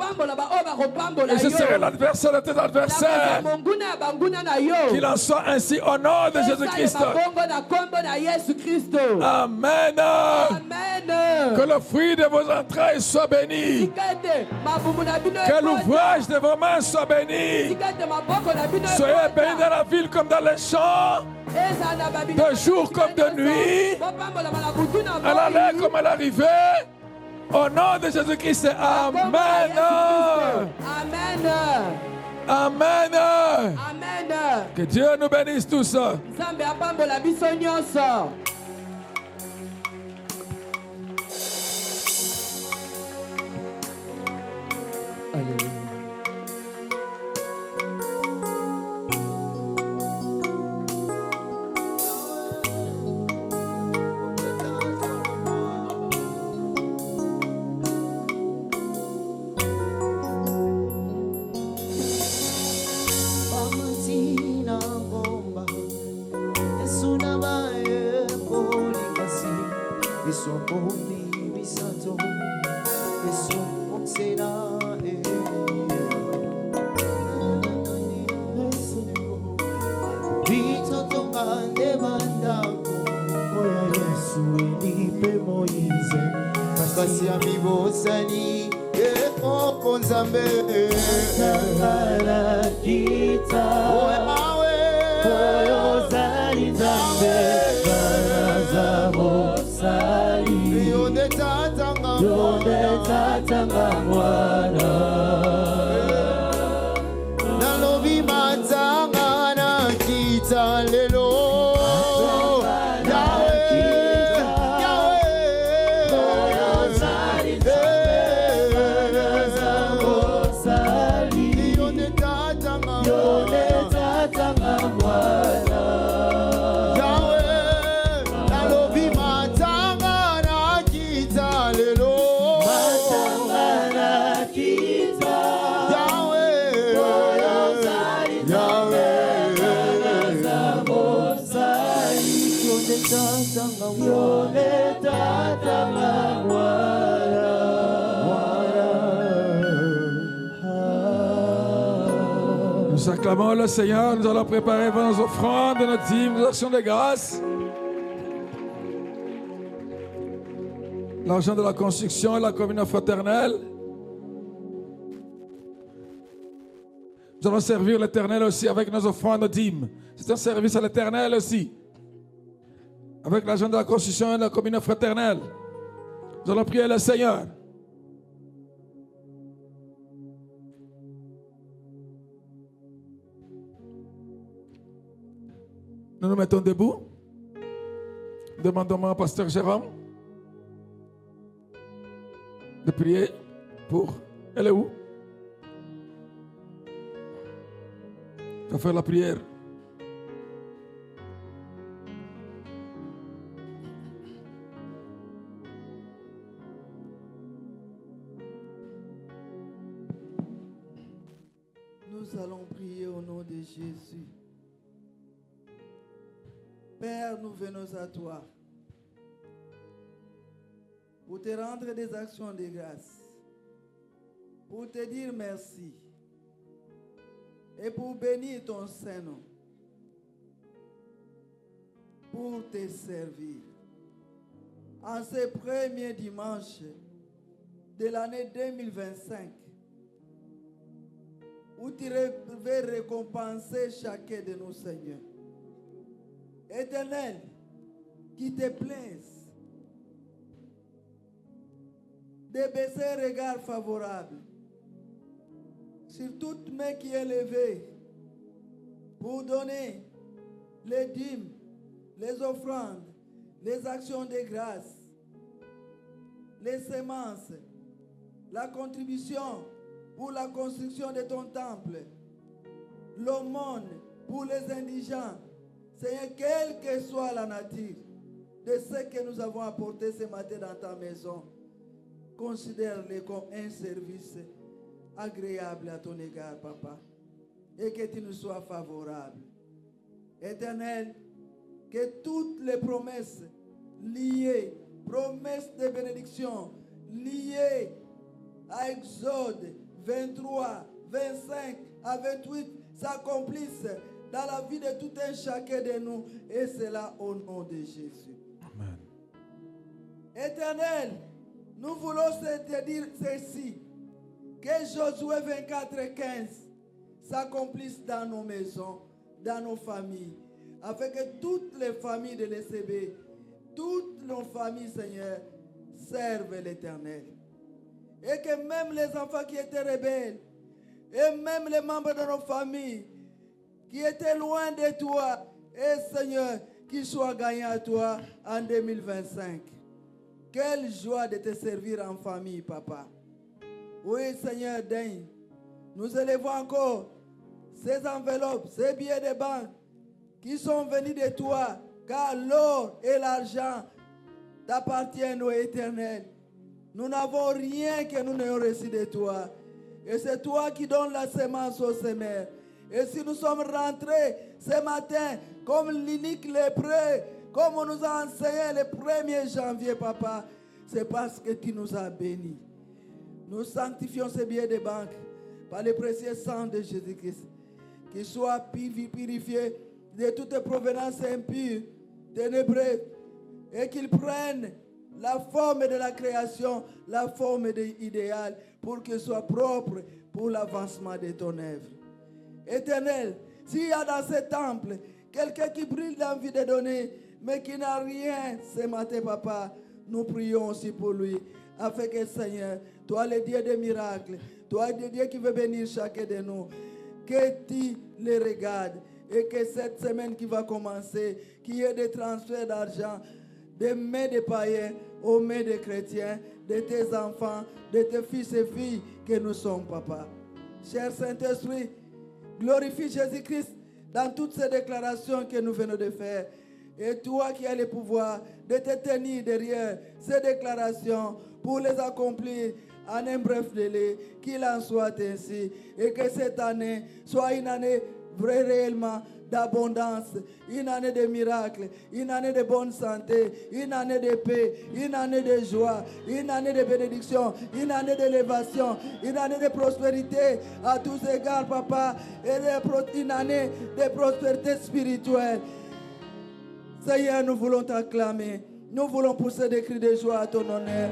Et je serai l'adversaire de tes adversaires. Qu'il en soit ainsi au nom de Jésus-Christ. Amen. Que le fruit de vos entrailles soit béni. Que l'ouvrage de vos mains soit béni. Soyez bénis dans la ville comme dans les champs. De jour comme de nuit. À l'aller comme à l'arrivée. Au nom de Jésus-Christ. Amen. Amen. Amen. Amen. Que Dieu nous bénisse tous. Alléluia. Kasi amigo sani eko nzambe Sangala kita Oyo zali nzambe Kana mosali Yonde tatanga mwana Nalobi matanga na kita lelo Nous acclamons le Seigneur, nous allons préparer nos offrandes, nos dîmes, nos actions de grâce. L'argent de la construction et la communion fraternelle. Nous allons servir l'Éternel aussi avec nos offrandes, nos dîmes. C'est un service à l'Éternel aussi. Avec l'argent de la construction et la communion fraternelle. Nous allons prier le Seigneur. Nous nous mettons debout. Demandons au pasteur Jérôme de prier pour... Elle est où? Il va faire la prière. Nous allons prier au nom de Jésus. Père, nous venons à toi pour te rendre des actions de grâce, pour te dire merci et pour bénir ton Saint-Nom, pour te servir. En ce premier dimanche de l'année 2025, où tu veux récompenser chacun de nous, Seigneur. Éternel, qui te plaise de baisser un regard favorable sur toute main qui est levée pour donner les dîmes, les offrandes, les actions de grâce, les semences, la contribution pour la construction de ton temple, l'aumône pour les indigents. Seigneur, quelle que soit la nature de ce que nous avons apporté ce matin dans ta maison, considère-le comme un service agréable à ton égard, Papa, et que tu nous sois favorable. Éternel, que toutes les promesses liées, promesses de bénédiction liées à Exode 23, 25 à 28 s'accomplissent dans la vie de tout un chacun de nous, et cela au nom de Jésus. Amen. Éternel, nous voulons te dire ceci, que Josué 24, 15 s'accomplisse dans nos maisons, dans nos familles, afin que toutes les familles de l'ECB, toutes nos familles, Seigneur, servent l'Éternel. Et que même les enfants qui étaient rebelles, et même les membres de nos familles, qui étaient loin de toi, et Seigneur, qu'ils soient gagnants à toi en 2025. Quelle joie de te servir en famille, Papa. Oui, Seigneur, daigne. Nous élevons encore ces enveloppes, ces billets de banque qui sont venus de toi, car l'or et l'argent t'appartiennent au Éternel. Nous n'avons rien que nous n'ayons reçu de toi. Et c'est toi qui donnes la semence au semeur. Et si nous sommes rentrés ce matin comme l'unique lépreux, comme on nous a enseigné le 1er janvier, Papa, c'est parce que tu nous as bénis. Nous sanctifions ces billets de banque par le précieux sang de Jésus-Christ, qu'ils soient purifiés de toute provenance impure, ténébreuse, et qu'ils prennent la forme de la création, la forme idéale, pour qu'ils soient propres pour l'avancement de ton œuvre. Éternel, s'il y a dans ce temple quelqu'un qui brille d'envie de donner, mais qui n'a rien ce matin, Papa, nous prions aussi pour lui, afin que, Seigneur, toi le Dieu des miracles, toi le Dieu qui veut bénir chacun de nous, que tu les regardes et que cette semaine qui va commencer, qu'il y ait des transferts d'argent des mains des païens aux mains des chrétiens, de tes enfants, de tes fils et filles que nous sommes, Papa. Cher Saint-Esprit, glorifie Jésus-Christ dans toutes ces déclarations que nous venons de faire. Et toi qui as le pouvoir de te tenir derrière ces déclarations pour les accomplir en un bref délai, qu'il en soit ainsi. Et que cette année soit une année réellement d'abondance, une année de miracles, une année de bonne santé, une année de paix, une année de joie, une année de bénédiction, une année d'élévation, une année de prospérité à tous égards, Papa, et une année de prospérité spirituelle. Seigneur, nous voulons t'acclamer, nous voulons pousser des cris de joie à ton honneur.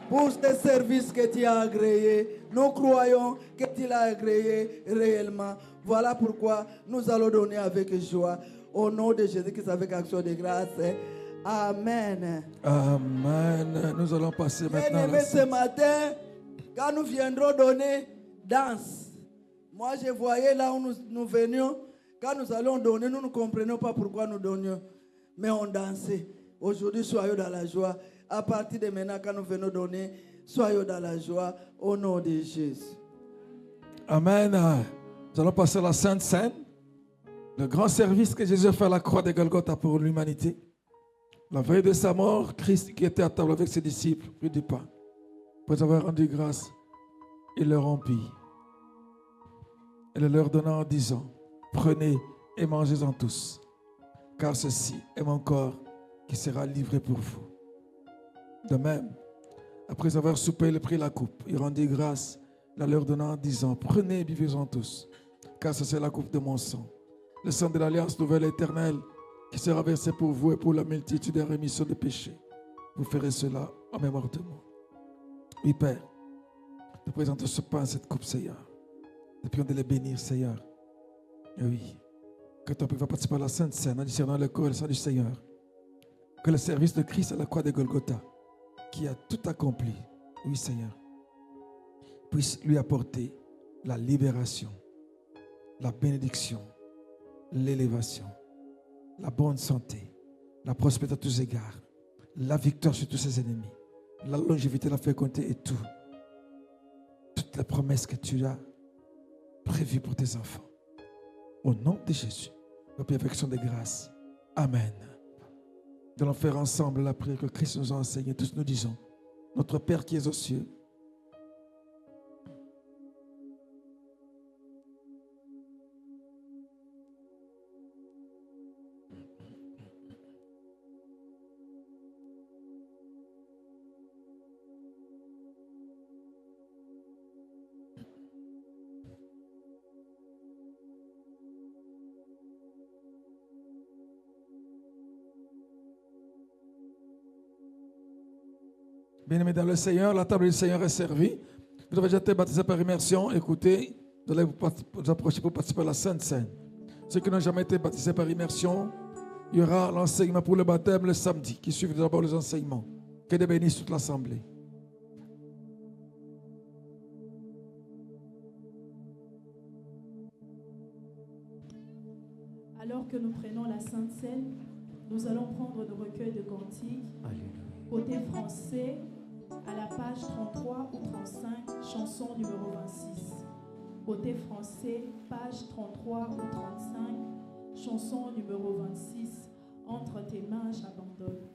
Pour ce service que tu as agréé, nous croyons que tu l'as agréé réellement. Voilà pourquoi nous allons donner avec joie. Au nom de Jésus-Christ, avec action de grâce. Amen. Amen. Nous allons passer maintenant à la ce matin, quand nous viendrons donner, danse. Moi, je voyais là où nous venions, quand nous allons donner, nous ne comprenions pas pourquoi nous donnions, mais on dansait. Aujourd'hui, soyons dans la joie. À partir de maintenant, quand nous venons donner, soyons dans la joie au nom de Jésus. Amen. Nous allons passer à la Sainte Seine. Le grand service que Jésus a fait à la croix de Golgotha pour l'humanité. La veille de sa mort, Christ qui était à table avec ses disciples, prit du pain. Après avoir rendu grâce, il le rompit. Et le leur donna en disant, prenez et mangez-en tous, car ceci est mon corps qui sera livré pour vous. De même, après avoir soupé, il prit la coupe, il rendit grâce, la leur donnant en disant, prenez et buvez-en tous, car ceci est la coupe de mon sang, le sang de l'alliance nouvelle et éternelle, qui sera versé pour vous et pour la multitude des rémissions de péchés. Vous ferez cela en mémoire de moi. Oui, Père, te présente ce pain, cette coupe, Seigneur. Nous prions de les bénir, Seigneur. Et oui, que ton peuple va participer à la Sainte Seine en discernant le corps et le sang du Seigneur. Que le service de Christ à la croix de Golgotha, qui a tout accompli, oui Seigneur, puisse lui apporter la libération, la bénédiction, l'élévation, la bonne santé, la prospérité à tous égards, la victoire sur tous ses ennemis, la longévité, la fécondité et tout. Toutes les promesses que tu as prévu pour tes enfants. Au nom de Jésus, la perfection des grâces. Amen. Nous allons faire ensemble la prière que Christ nous a enseignée. Tous nous disons, notre Père qui es aux cieux, bien-aimés dans le Seigneur, la table du Seigneur est servie. Vous avez déjà été baptisé par immersion. Écoutez, vous allez vous approcher pour participer à la Sainte Seine. Ceux qui n'ont jamais été baptisés par immersion, il y aura l'enseignement pour le baptême le samedi, qui suivent d'abord les enseignements. Que Dieu bénisse toute l'assemblée. Alors que nous prenons la Sainte Seine, nous allons prendre le recueil de cantiques, côté français, à la page 33 ou 35, chanson numéro 26. Côté français, page 33 ou 35, chanson numéro 26, entre tes mains, j'abandonne.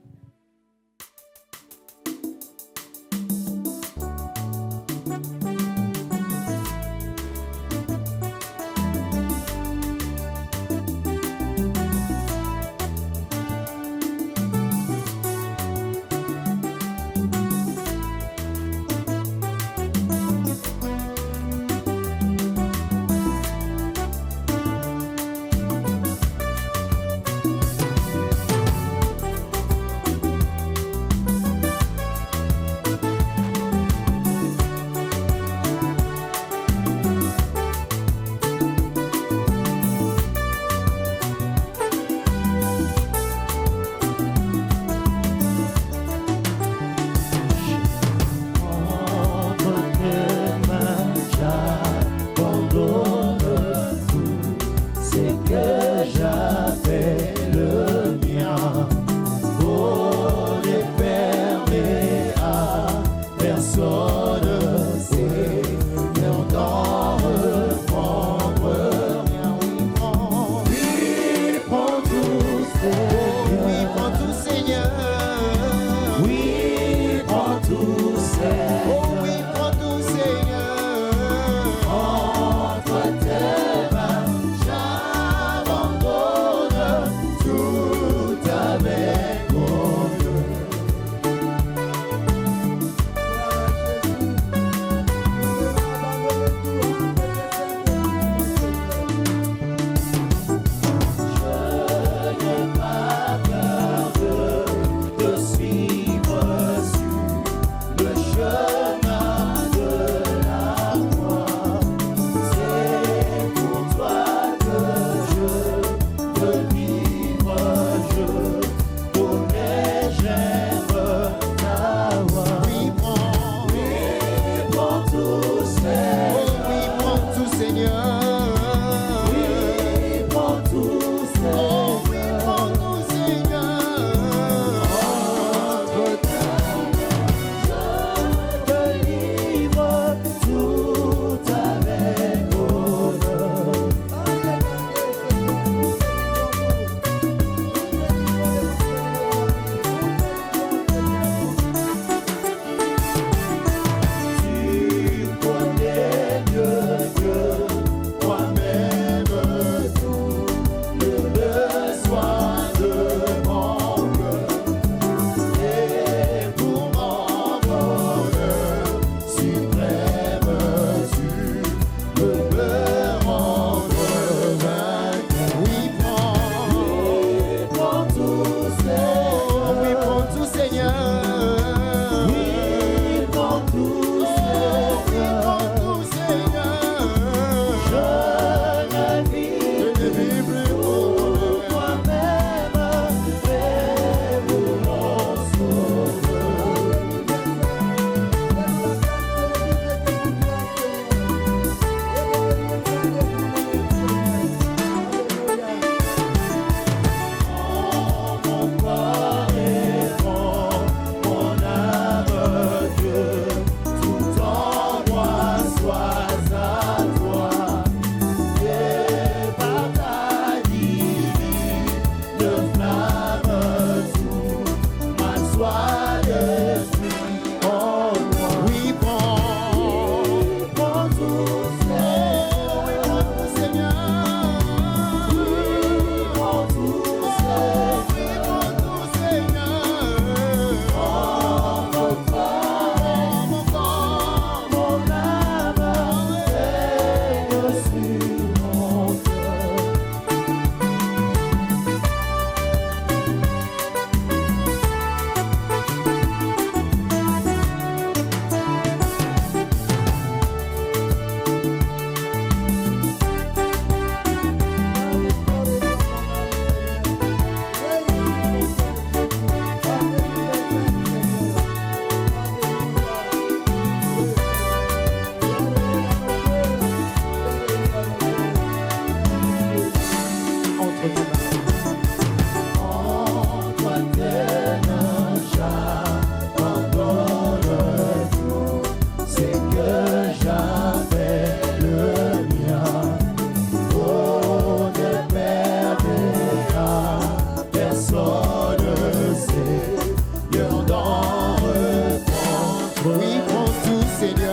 tout Seigneur.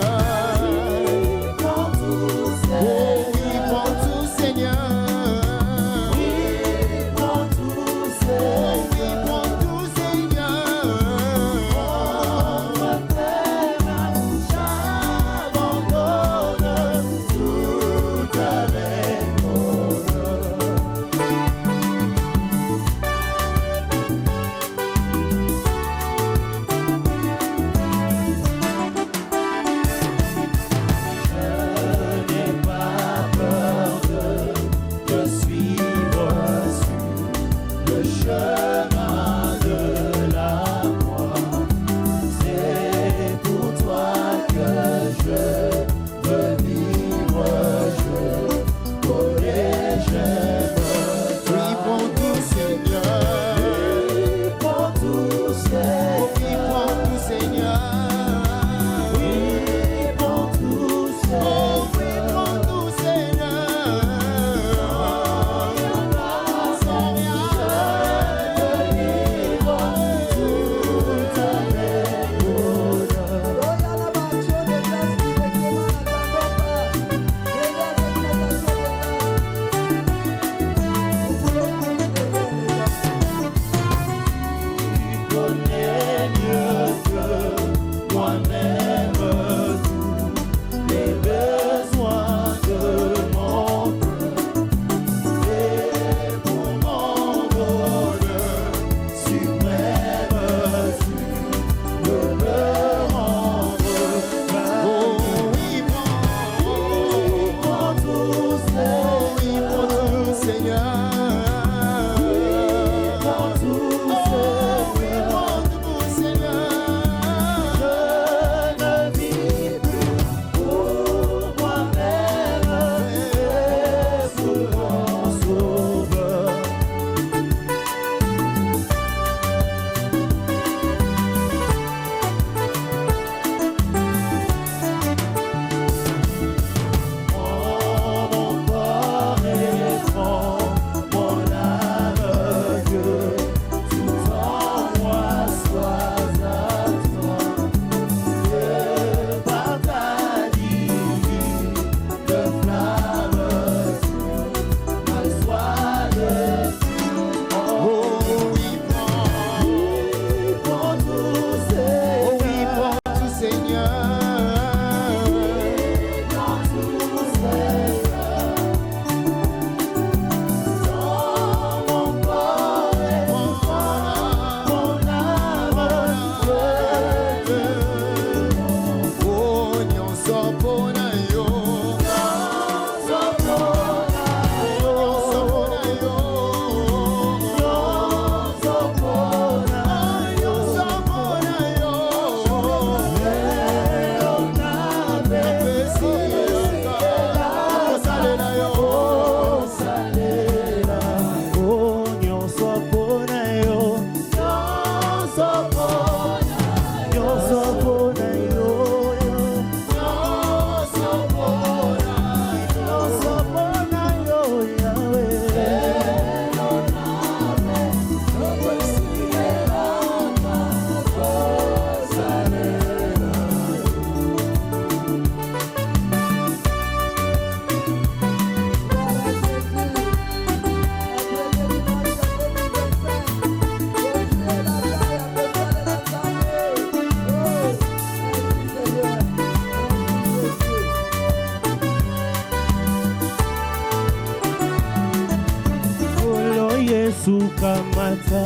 Kamata,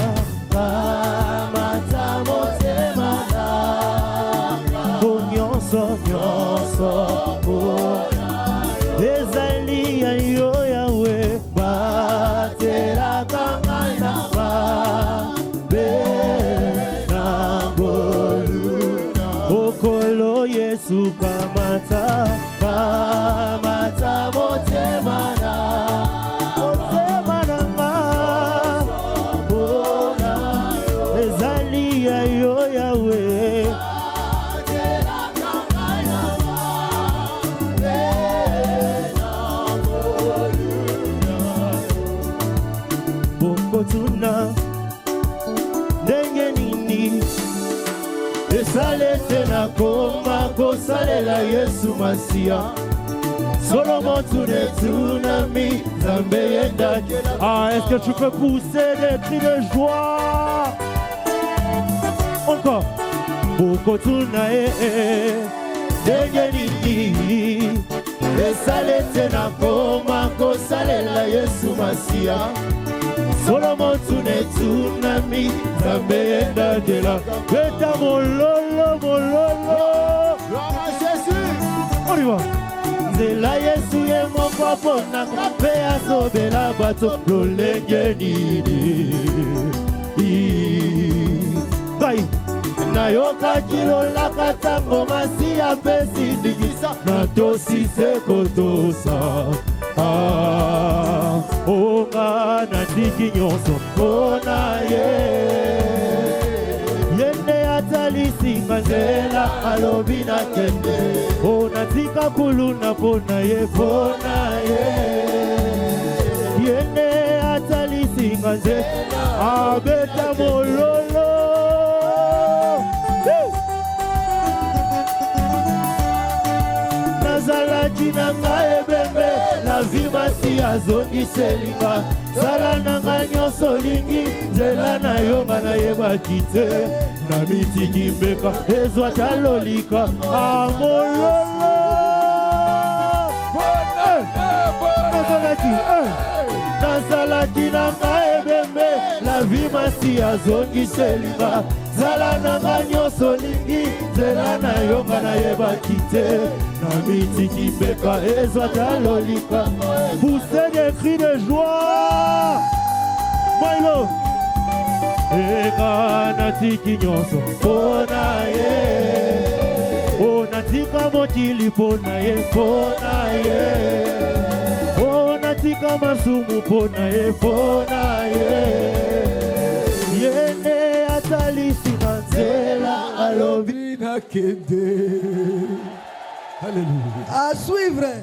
kamata motema nanga. Oh nyonso, nyonso, oh ezali ya yo yawe. Batela kamana ba benangolu. Okolo Yesu kamata, kamata motema nanga. Ndenge nini esalete na koma kosalela Yesu Masia. Solomo tune tsunami, Zambe yenda. Ah, est-ce que tu peux pousser des cris de joie? Encore. Boko tunae, dengeni. Esalete na koma kosalela Yesu Masia. Solomo tune tsunami, Zambe yenda dela. Beta mololo, mololo. Gloire à Jésus. On y va. Zela Yesu ye moko pona kape asobela bato lolengeni. Gai na yoka kilo la katango masia pesi digisa na tosi sekotosa. Ah, onga na diki nyonso ona yende atalisi manzela alobi na kende. Ona tika kuluna pona ye yende atalisi manzela abeta mololo. Nazala jina nga ebembe la vie Masia zongi selinga. Sala nanga nyonso lingi nzela na yo nga nayeba kite. Na mitiki mbeka ezwa talolika amololo. Nazalaki nanga ebembe la vie Masia zongi selinga. Zala nanga nyonso lingi nzela na yo nga nayeba kite. Na mitiki mbeka ezwa talolika. Poussez des cris de joie. Maïlo. Eka natiki nyonso pona ye. O natika mokili pona ye, pona ye. O natika masumu pona ye, pona ye. Yene atalisi manzela alobi na kende. Alléluia. À suivre.